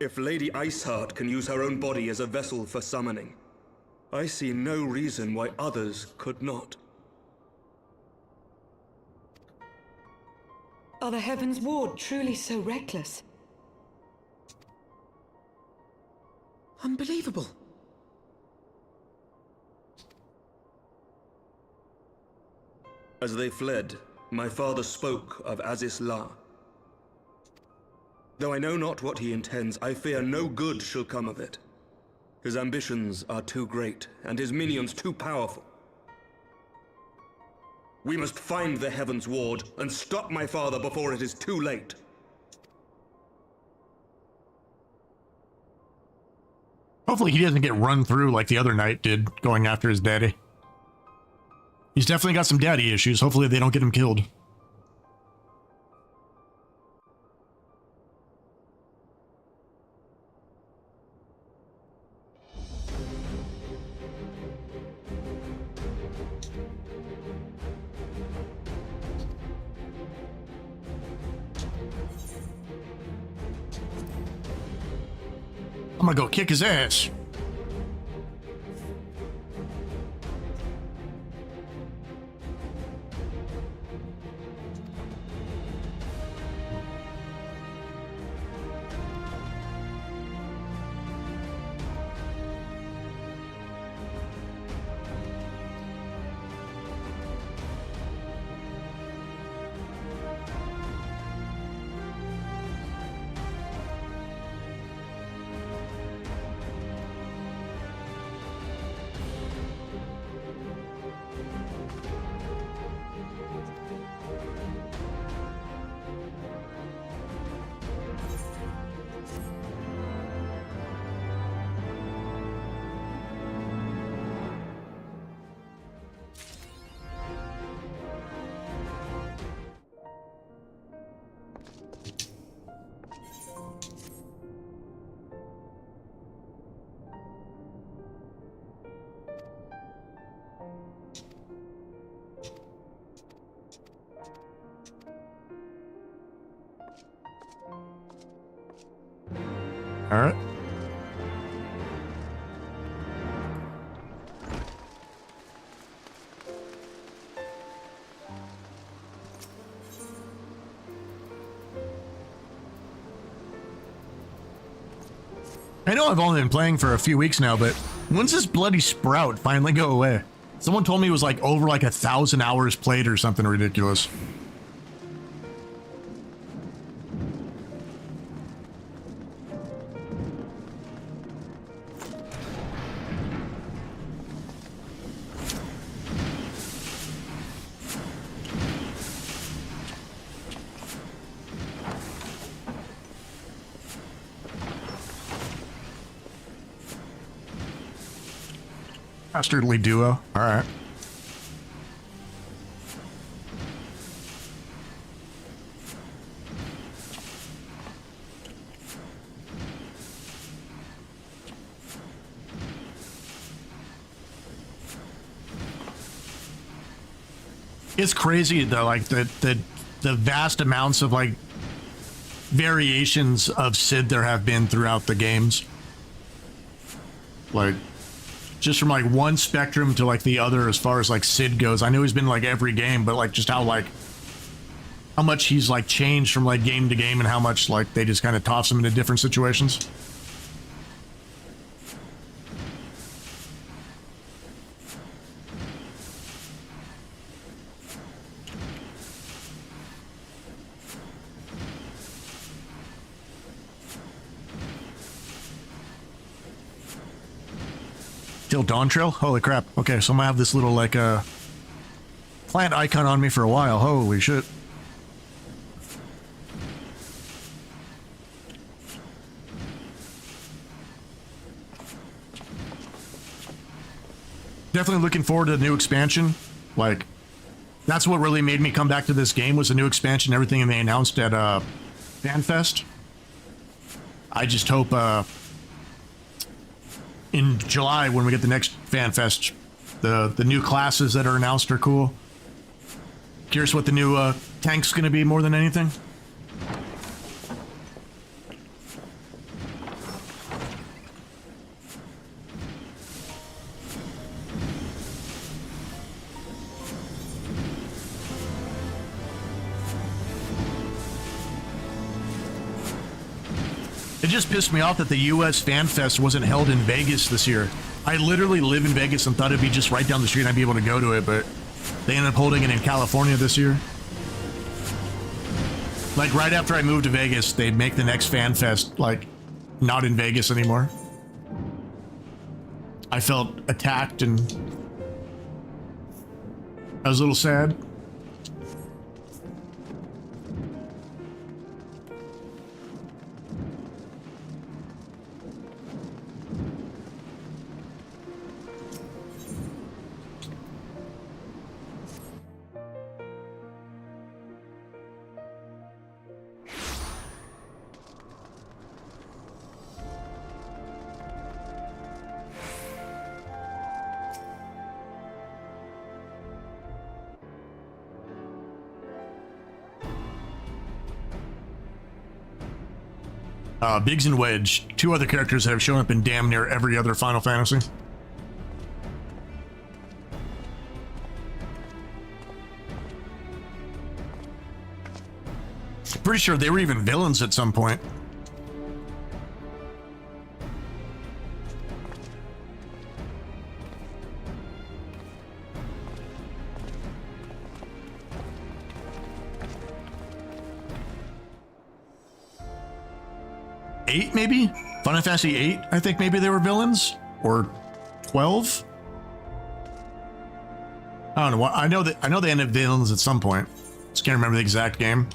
If Lady Iceheart can use her own body as a vessel for summoning, I see no reason why others could not. Are the Heavensward truly so reckless? Unbelievable. As they fled, my father spoke of Aziz La. Though I know not what he intends, I fear no good shall come of it. His ambitions are too great, and his minions too powerful. We must find the Heavensward and stop my father before it is too late. Hopefully he doesn't get run through like the other knight did going after his daddy. He's definitely got some daddy issues. Hopefully they don't get him killed. I'm gonna go kick his ass. All right. I know I've only been playing for a few weeks now, but when's this bloody sprout finally go away? Someone told me it was like over like 1,000 hours played or something ridiculous. Bastardly duo. All right. It's crazy though, like the vast amounts of like variations of Sid there have been throughout the games. Like just from like one spectrum to like the other as far as like Sid goes. I know he's been like every game, but like just how much he's like changed from like game to game and how much like they just kind of toss him into different situations. Still Dawn Trail? Holy crap. Okay, so I'm gonna have this little like plant icon on me for a while. Holy shit. Definitely looking forward to the new expansion. Like, that's what really made me come back to this game was the new expansion, everything they announced at FanFest. I just hope in July when we get the next FanFest, the new classes that are announced are cool. Curious what the new tank's gonna be more than anything. just pissed me off that the US Fan Fest wasn't held in Vegas this year. I literally live in Vegas and thought it'd be just right down the street and I'd be able to go to it, but they ended up holding it in California this year. Like right after I moved to Vegas, they'd make the next Fan Fest like not in Vegas anymore. I felt attacked and I was a little sad. Biggs and Wedge, two other characters that have shown up in damn near every other Final Fantasy. Pretty sure they were even villains at some point. Eight, maybe? Final Fantasy 8, I think maybe they were villains? Or 12? I don't know. I know they ended up villains at some point. Just can't remember the exact game.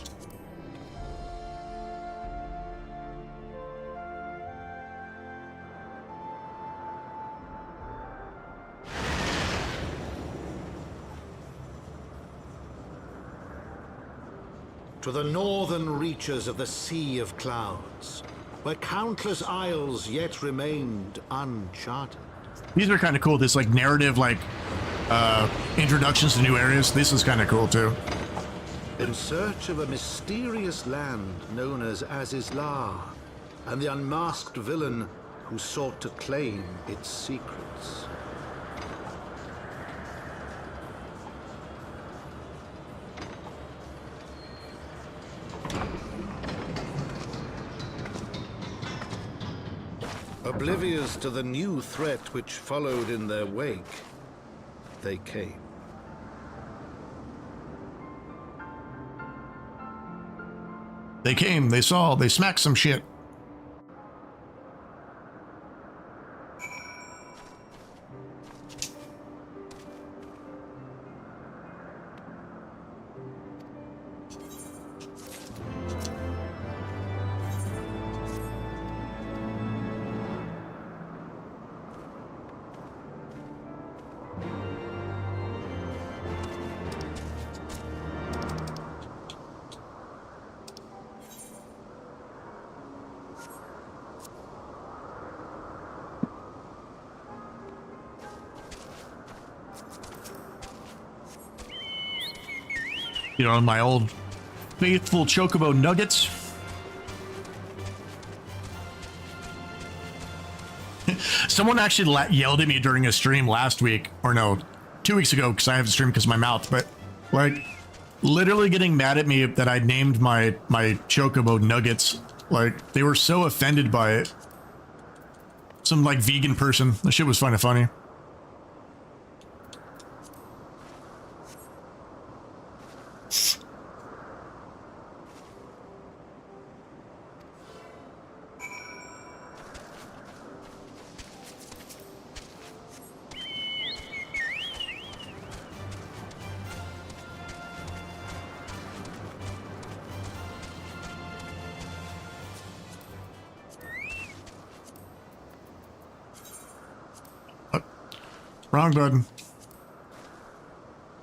To the northern reaches of the Sea of Clouds, where countless isles yet remained uncharted. These are kind of cool. This like narrative, like introductions to new areas. This is kind of cool too. In search of a mysterious land known as Azizlar, and the unmasked villain who sought to claim its secrets. Oblivious to the new threat which followed in their wake, they came. They came, they saw, they smacked some shit. You know, my old faithful Chocobo nuggets. Someone actually yelled at me during a stream last week, or no, 2 weeks ago, because I have a stream because of my mouth, but like literally getting mad at me that I named my Chocobo nuggets. Like they were so offended by it. Some like vegan person. The shit was kind of funny. Wrong button.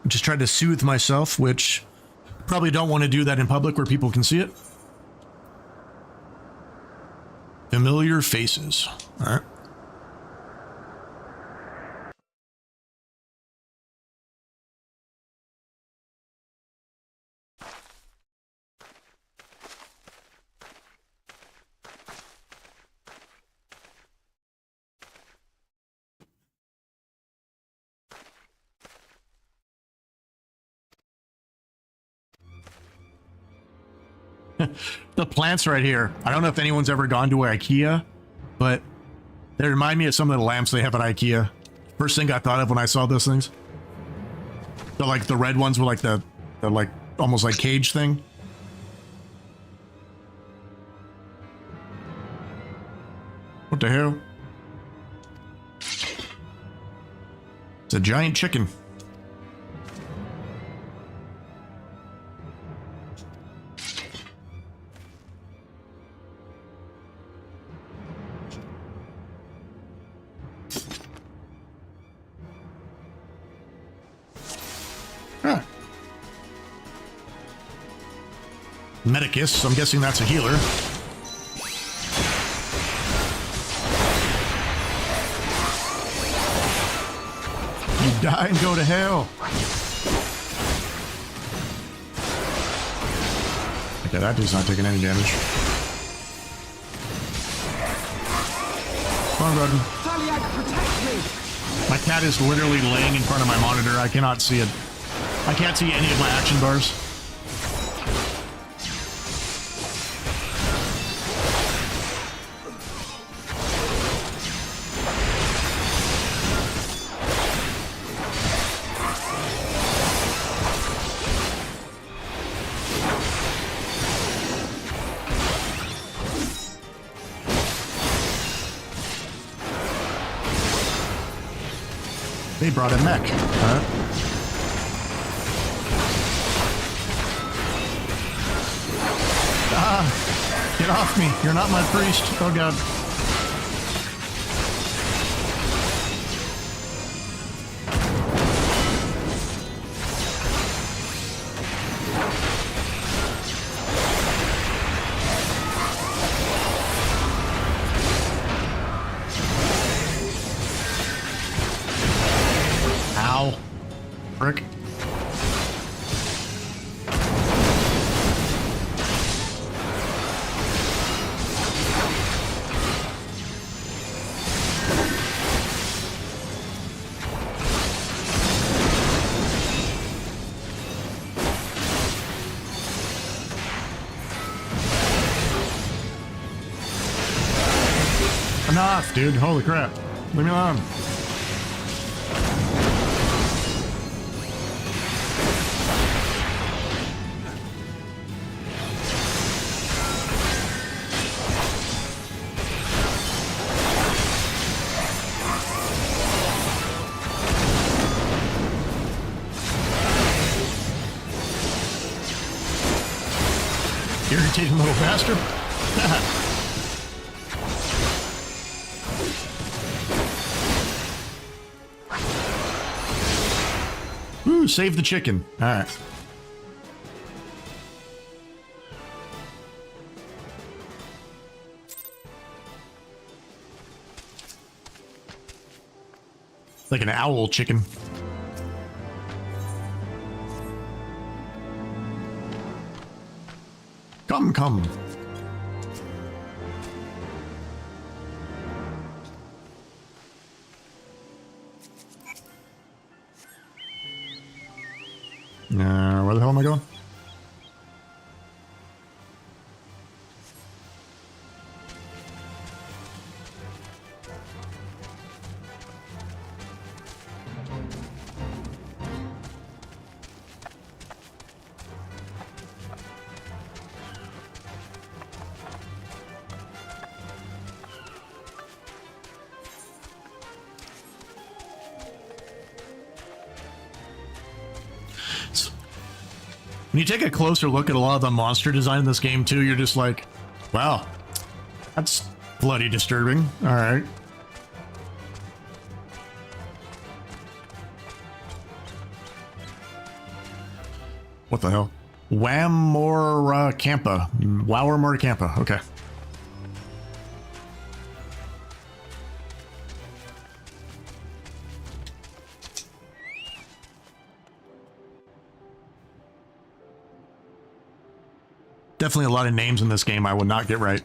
Just tried to soothe myself, which probably don't want to do that in public where people can see it. Familiar faces. All right. The plants right here. I don't know if anyone's ever gone to IKEA, but they remind me of some of the lamps they have at IKEA. First thing I thought of when I saw those things. The red ones were like the like almost like cage thing. What the hell? It's a giant chicken. Huh. Medicus, I'm guessing that's a healer. You die and go to hell. Okay, that dude's not taking any damage. Come on, Rodden. My cat is literally laying in front of my monitor. I cannot see it. I can't see any of my action bars. They brought a mech, huh? Get off me. You're not my priest. Oh, God. Ow. Frick. Enough, dude. Holy crap. Leave me alone. Irritating little bastard. Ooh, save the chicken. All right. Like an owl chicken. Come, come. Where the hell am I going? When you take a closer look at a lot of the monster design in this game too, you're just like, wow, that's bloody disturbing. All right. What the hell? Whamoracampa. Whamoracampa. Okay. Definitely a lot of names in this game I would not get right.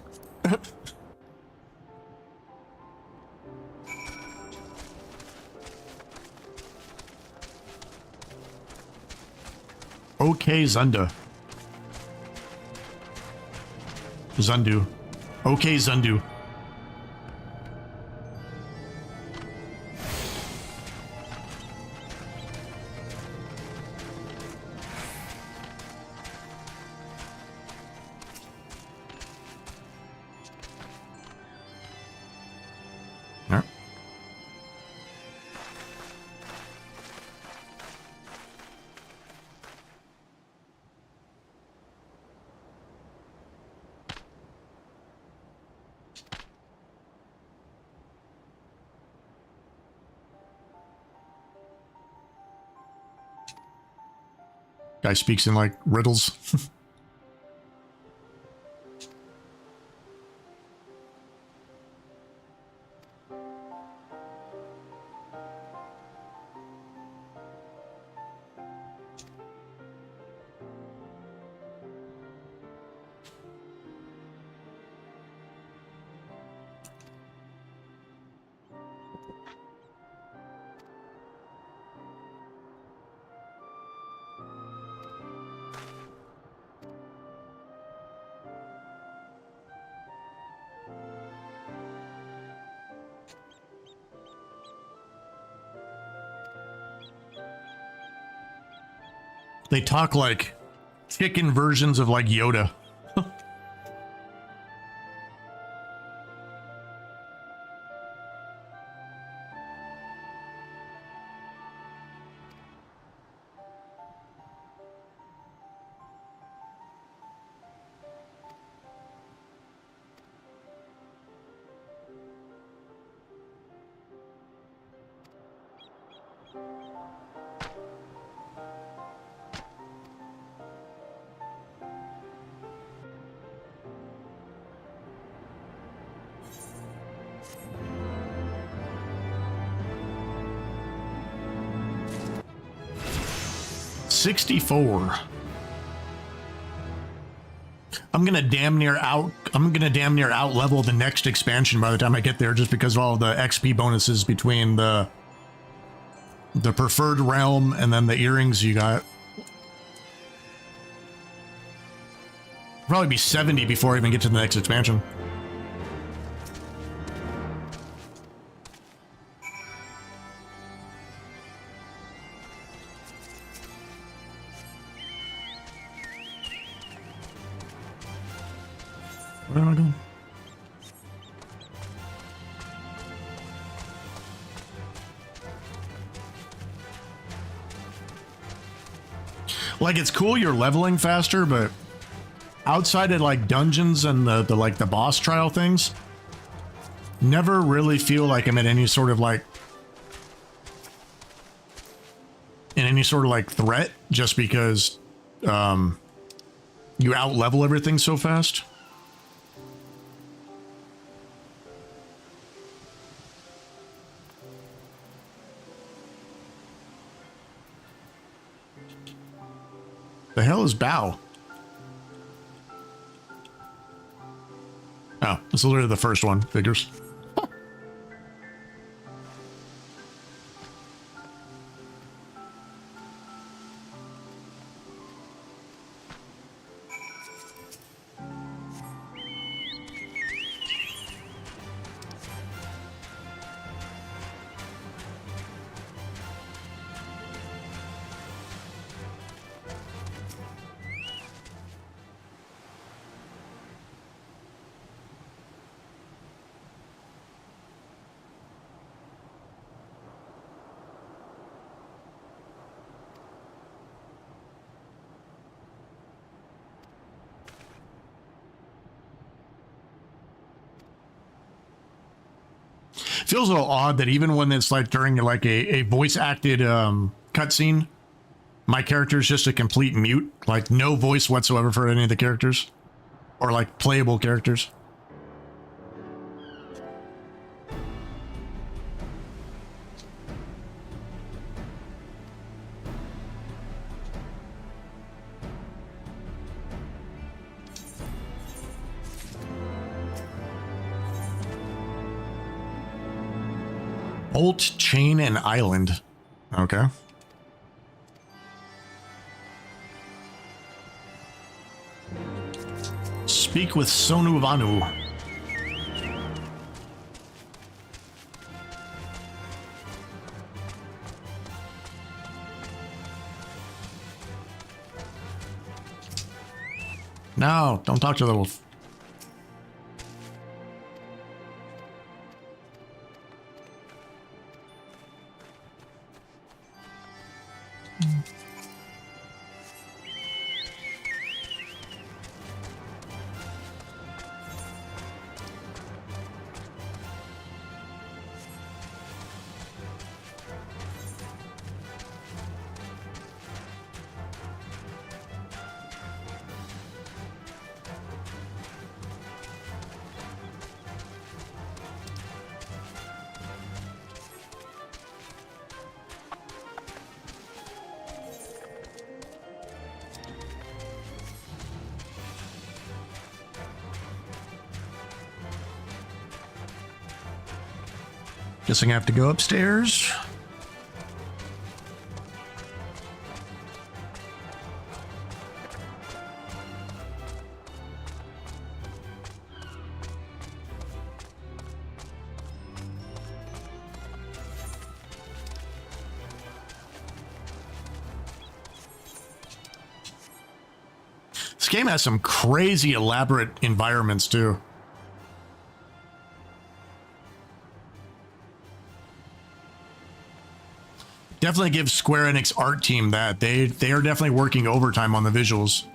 Okay, Zunda. Zundu. Okay, Zundu. All right. Guy speaks in like riddles. They talk like chicken versions of like Yoda. $64. I'm gonna damn near out level the next expansion by the time I get there, just because of all the XP bonuses between the preferred realm and then the earrings you got. Probably be 70 before I even get to the next expansion. Where am I going? Like, it's cool you're leveling faster, but outside of like dungeons and the like the boss trial things, never really feel like I'm at any sort of like threat, just because you out level everything so fast. The hell is Bow? Oh, it's literally the first one. Figures. Feels a little odd that even when it's like during like a voice acted cutscene, my character is just a complete mute, like no voice whatsoever for any of the characters, or like playable characters. Bolt, chain, and island. Okay. Speak with Sonu Vanu. No, don't talk to the wolf. Guessing I have to go upstairs. This game has some crazy elaborate environments too. Definitely give Square Enix art team that. They are definitely working overtime on the visuals.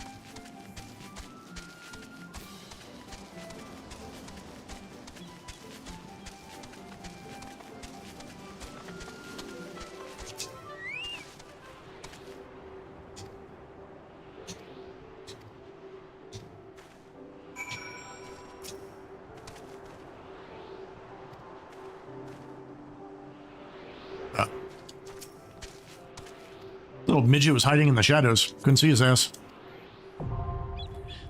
Little midget was hiding in the shadows. Couldn't see his ass.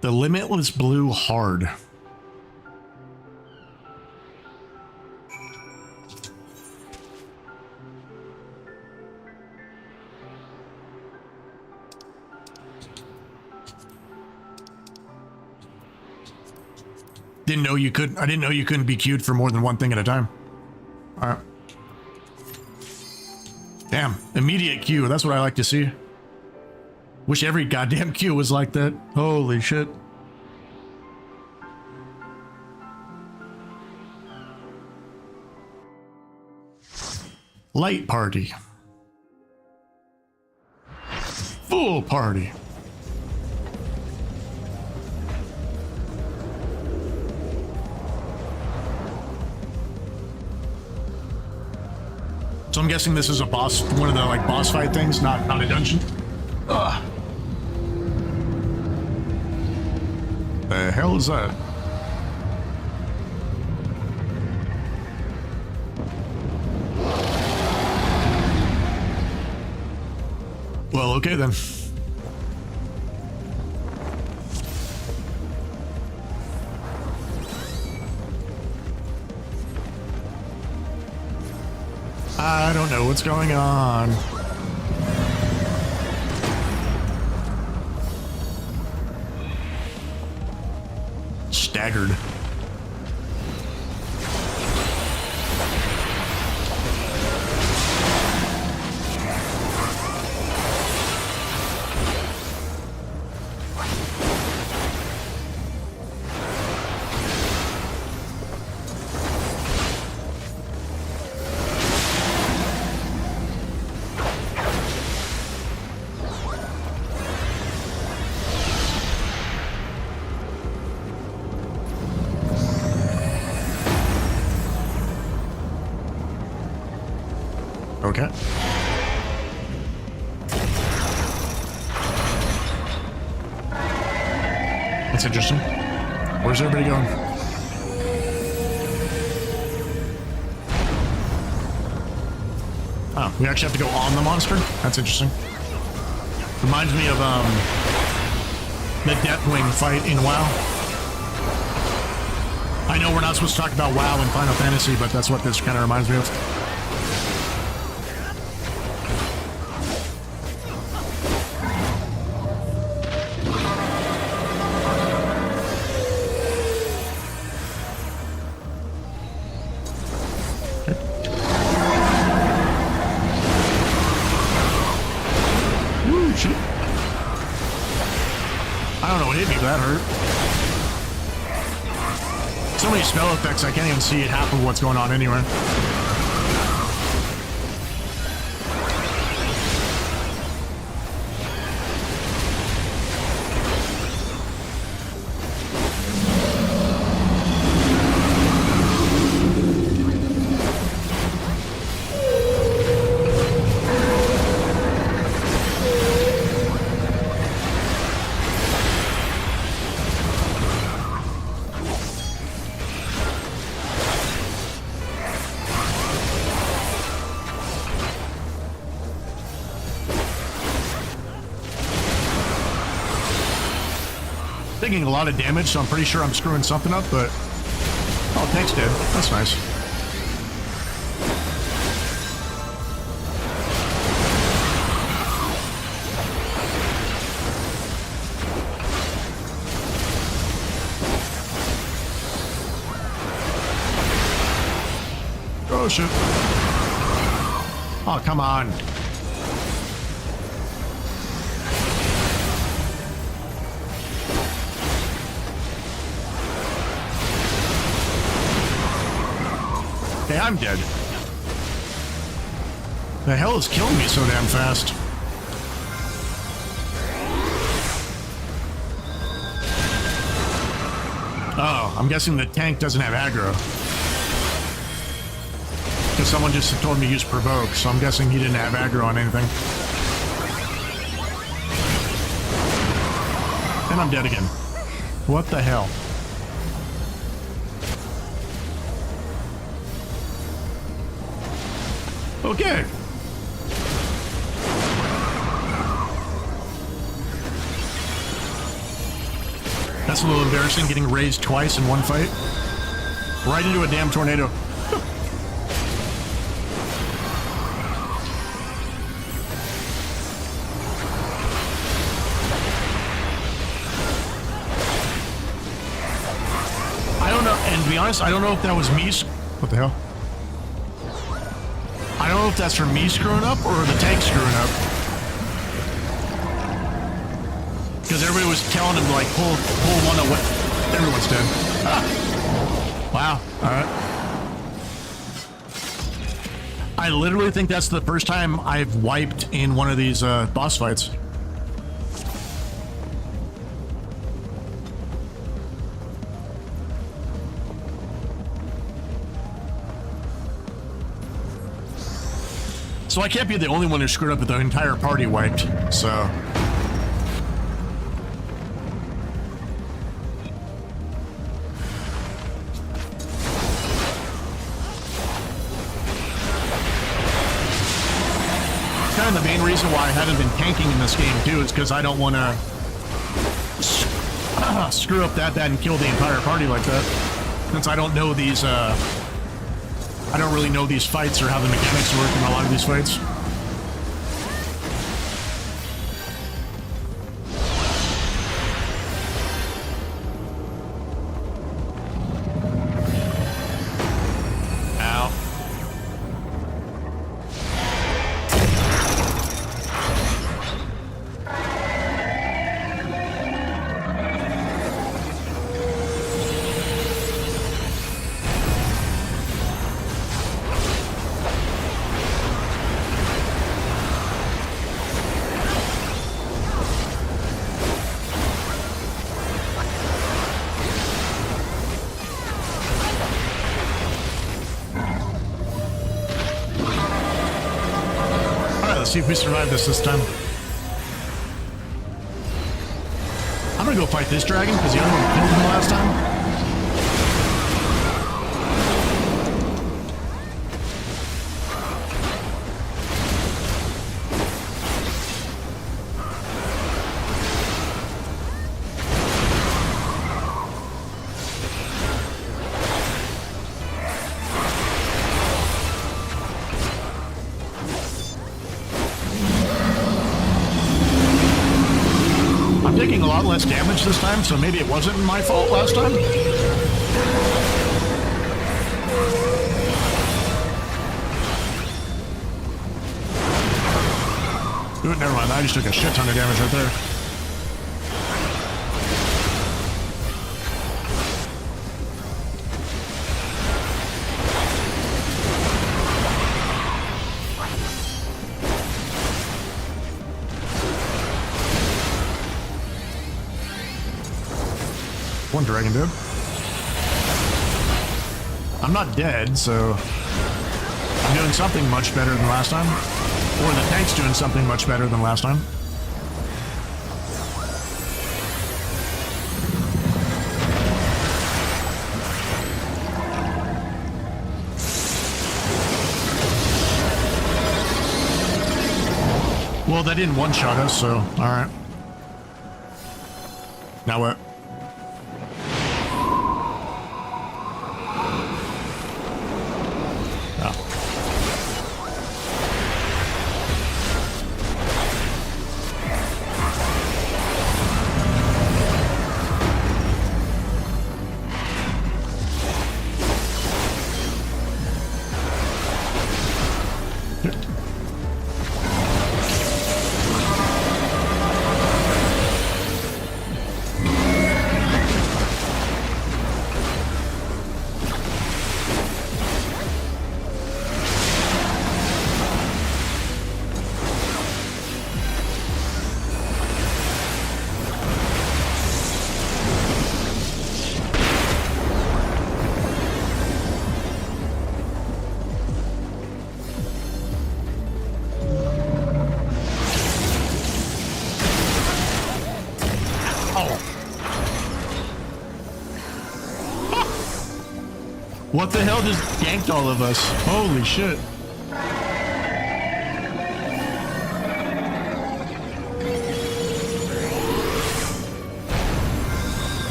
The Limitless Blue Hard. Didn't know you could. I didn't know you couldn't be queued for more than one thing at a time. All right. Damn, immediate queue. That's what I like to see. Wish every goddamn queue was like that. Holy shit. Light party. Full party. So I'm guessing this is a boss, one of the like boss fight things, not a dungeon. Ugh. The hell is that? Well, okay then. I don't know what's going on. Staggered. Okay. That's interesting. Where's everybody going? Oh, we actually have to go on the monster? That's interesting. Reminds me of the Deathwing fight in WoW. I know we're not supposed to talk about WoW and Final Fantasy, but that's what this kind of reminds me of. that hurt. So many spell effects, I can't even see half of what's going on anywhere. Taking a lot of damage, so I'm pretty sure I'm screwing something up, but... Oh, tank's dead. That's nice. Oh, shit. Oh, come on. Hey, I'm dead. The hell is killing me so damn fast? Oh, I'm guessing the tank doesn't have aggro. Because someone just told me to use provoke, so I'm guessing he didn't have aggro on anything. And I'm dead again. What the hell? Okay. That's a little embarrassing, getting raised twice in one fight. Right into a damn tornado. I don't know, and to be honest, I don't know if that was me. What the hell? I don't know if that's from me screwing up or the tank screwing up. Because everybody was telling him to like pull one away. Everyone's dead. Ah. Wow. Alright. I literally think that's the first time I've wiped in one of these boss fights. So I can't be the only one who screwed up with the entire party wiped, so... Kind of the main reason why I haven't been tanking in this game too is because I don't want to screw up that bad and kill the entire party like that. Since I don't know these, I don't really know these fights or how the mechanics work in a lot of these fights. Let's see if we survive this time. I'm gonna go fight this dragon because the other one killed him last time. Taking a lot less damage this time, so maybe it wasn't my fault last time. Ooh, never mind. I just took a shit ton of damage right there. point, Dragon Dude. I'm not dead, so I'm doing something much better than last time. Or the tank's doing something much better than last time. Well, they didn't one-shot us, so alright. Now what? What the hell just ganked all of us? Holy shit.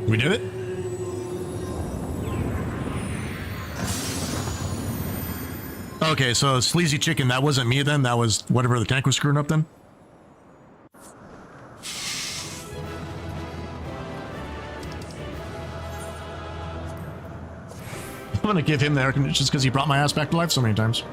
We did it? Okay, so Sleazy Chicken, that wasn't me then? That was whatever the tank was screwing up then? I'm gonna give him the air conditioner just because he brought my ass back to life so many times.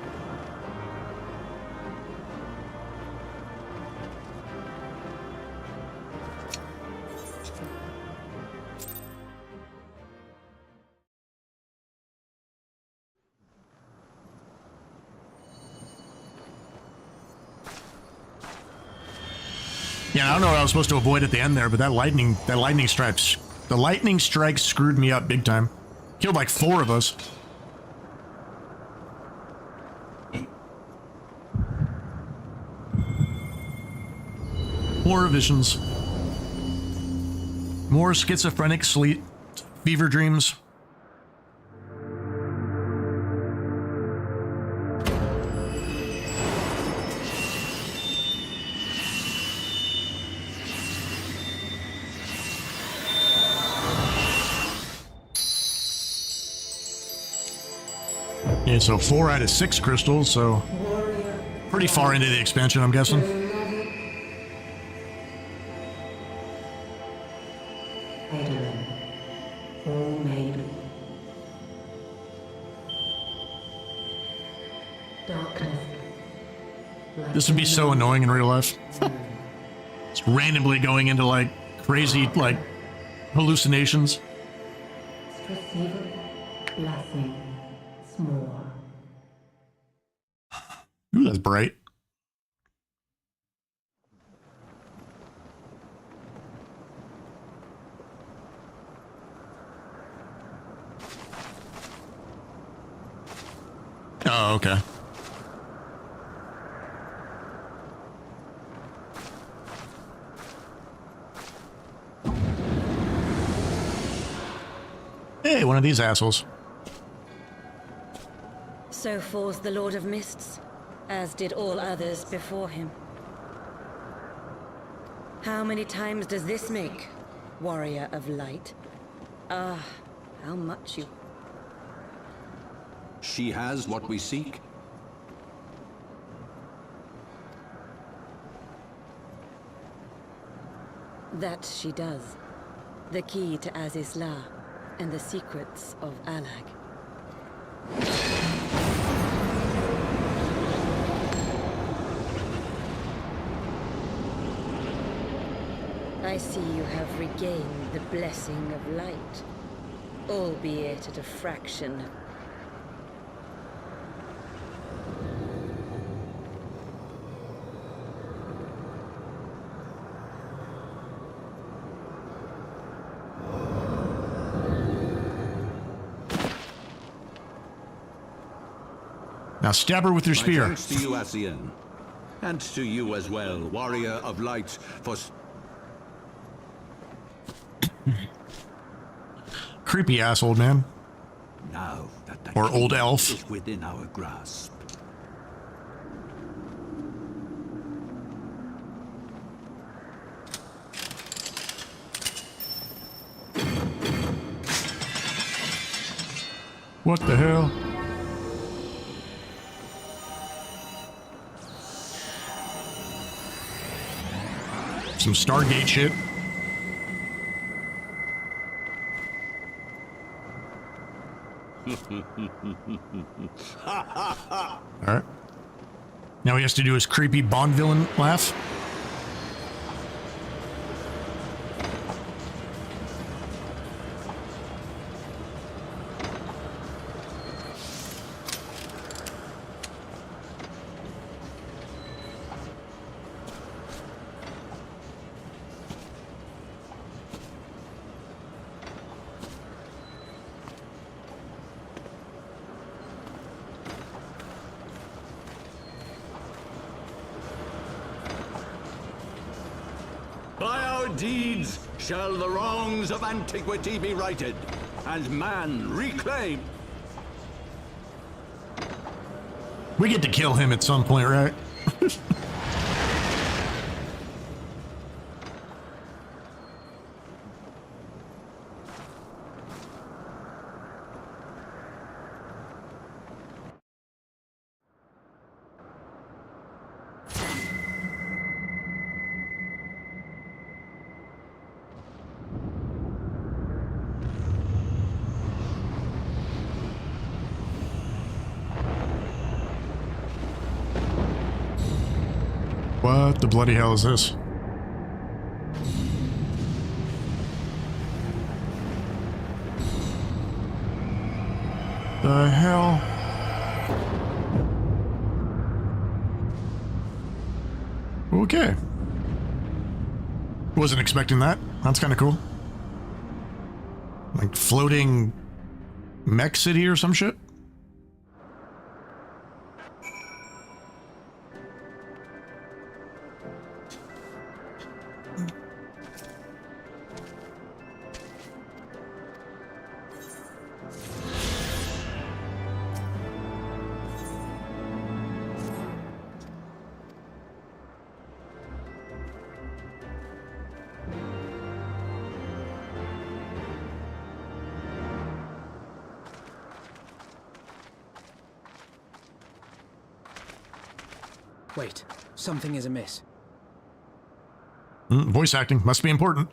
Yeah, I don't know what I was supposed to avoid at the end there, but that lightning strike screwed me up big time. Killed like 4 of us. More visions. More schizophrenic sleep, fever dreams. Yeah, so 4 out of 6 crystals, so pretty far into the expansion, I'm guessing. This would be so annoying in real life. It's randomly going into like crazy like hallucinations. Ooh, that's bright. Oh, okay. Hey, one of these assholes. So falls the Lord of Mists, as did all others before him. How many times does this make, warrior of light? Ah, how much you... She has what we seek. That she does. The key to Azizla. and the secrets of Alag. I see you have regained the blessing of light, albeit at a fraction. Now stab her with your spear. My thanks to you, Asian. And to you as well, warrior of light, for... Creepy ass old man. Now that the or old elf. is within our grasp. What the hell? Some Stargate shit. Alright. Now he has to do his creepy Bond villain laugh. By our deeds shall the wrongs of antiquity be righted, and man reclaimed. We get to kill him at some point, right? What the bloody hell is this? The hell? Okay. Wasn't expecting that. That's kind of cool. Like floating mech city or some shit? Wait, something is amiss. Voice acting must be important.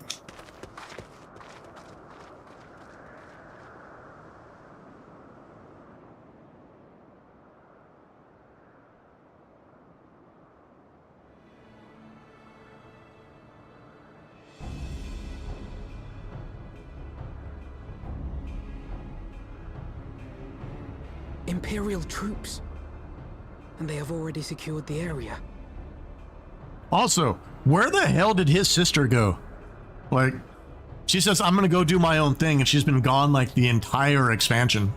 Imperial troops. And they have already secured the area. Also, where the hell did his sister go? Like, she says, I'm gonna go do my own thing, and she's been gone like the entire expansion.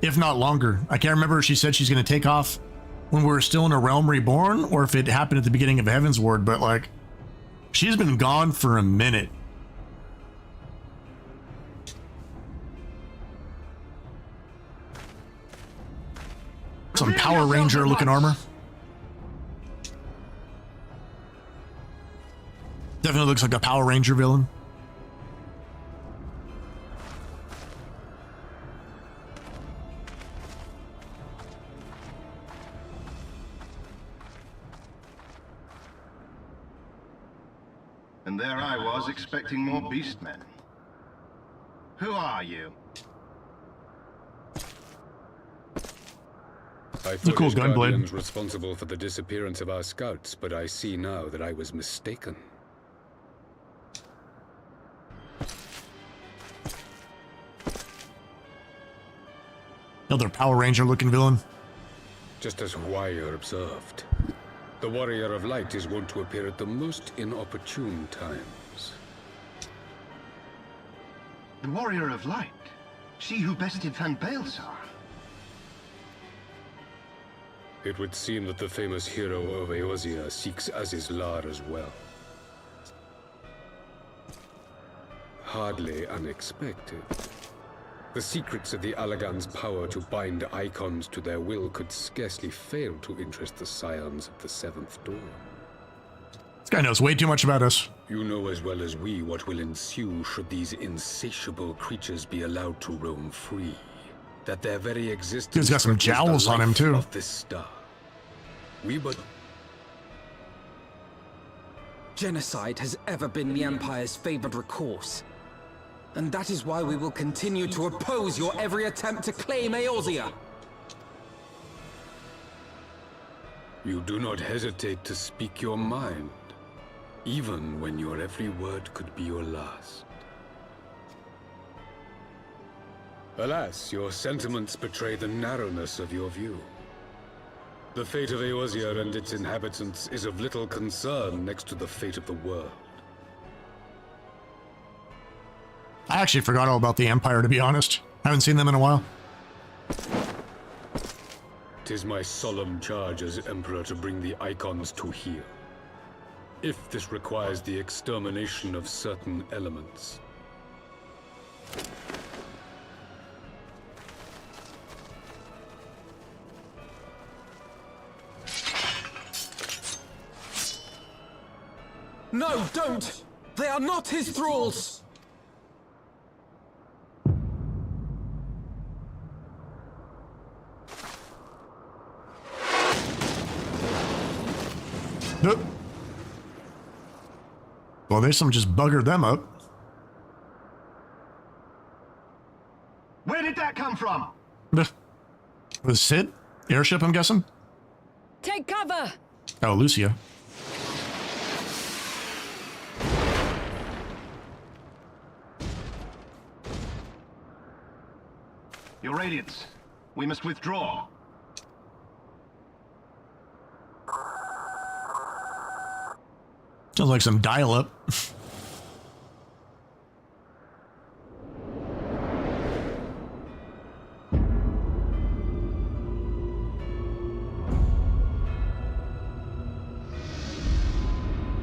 If not longer. I can't remember if she said she's gonna take off when we were still in a Realm Reborn, or if it happened at the beginning of Heavensward, but like, she's been gone for a minute. Some Power Ranger looking armor. Definitely looks like a Power Ranger villain. And there I was expecting more beastmen. Who are you? I It's a thought cool his gunblade. guardians responsible for the disappearance of our scouts, but I see now that I was mistaken. Another Power Ranger looking villain. Just as Wire observed, the Warrior of Light is wont to appear at the most inopportune times. The Warrior of Light? She who bested Van Baelsar? It would seem that the famous hero of Eorzea seeks Azizlar as well. Hardly unexpected. The secrets of the Allagan's power to bind icons to their will could scarcely fail to interest the scions of the Seventh Dawn. This guy knows way too much about us. You know as well as we what will ensue should these insatiable creatures be allowed to roam free. That their very existence He's got some jowls on him too. Of this star. We but Genocide has ever been the Empire's favored recourse. And that is why we will continue to oppose your every attempt to claim Eorzea. You do not hesitate to speak your mind, even when your every word could be your last. Alas, your sentiments betray the narrowness of your view. The fate of Eorzea and its inhabitants is of little concern next to the fate of the world. I actually forgot all about the Empire, to be honest. Haven't seen them in a while. 'Tis my solemn charge as Emperor to bring the icons to here. If this requires the extermination of certain elements. No, don't! They are not his thralls! Nope. Well, there's some just buggered them up. Where did that come from? Was Sid? Airship, I'm guessing? Take cover! Oh, Lucia. Your Radiance, we must withdraw. Sounds like some dial-up.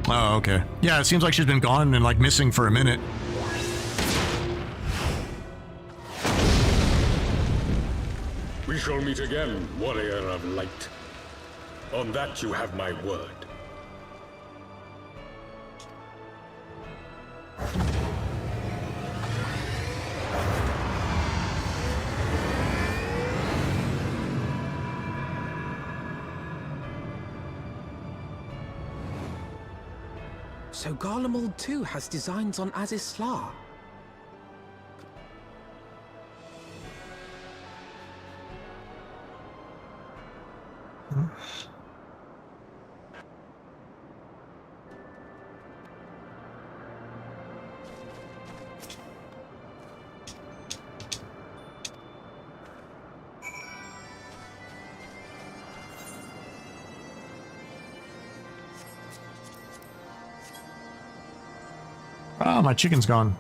Oh, okay. Yeah, it seems like she's been gone and like missing for a minute. We shall meet again, Warrior of Light. On that you have my word. So Garlemald too has designs on Azizlar. Oh, my chicken's gone.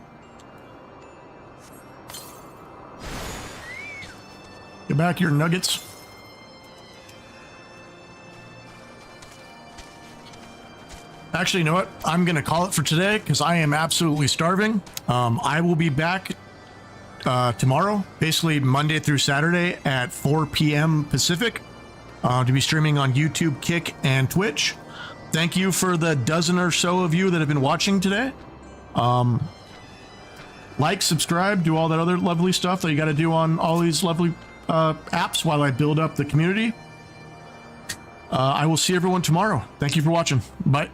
Get back your nuggets. Actually, you know what? I'm going to call it for today because I am absolutely starving. I will be back tomorrow, basically Monday through Saturday at 4 p.m. Pacific to be streaming on YouTube, Kick, and Twitch. Thank you for the dozen or so of you that have been watching today. Like, subscribe, do all that other lovely stuff that you got to do on all these lovely apps while I build up the community. I will see everyone tomorrow. Thank you for watching. Bye.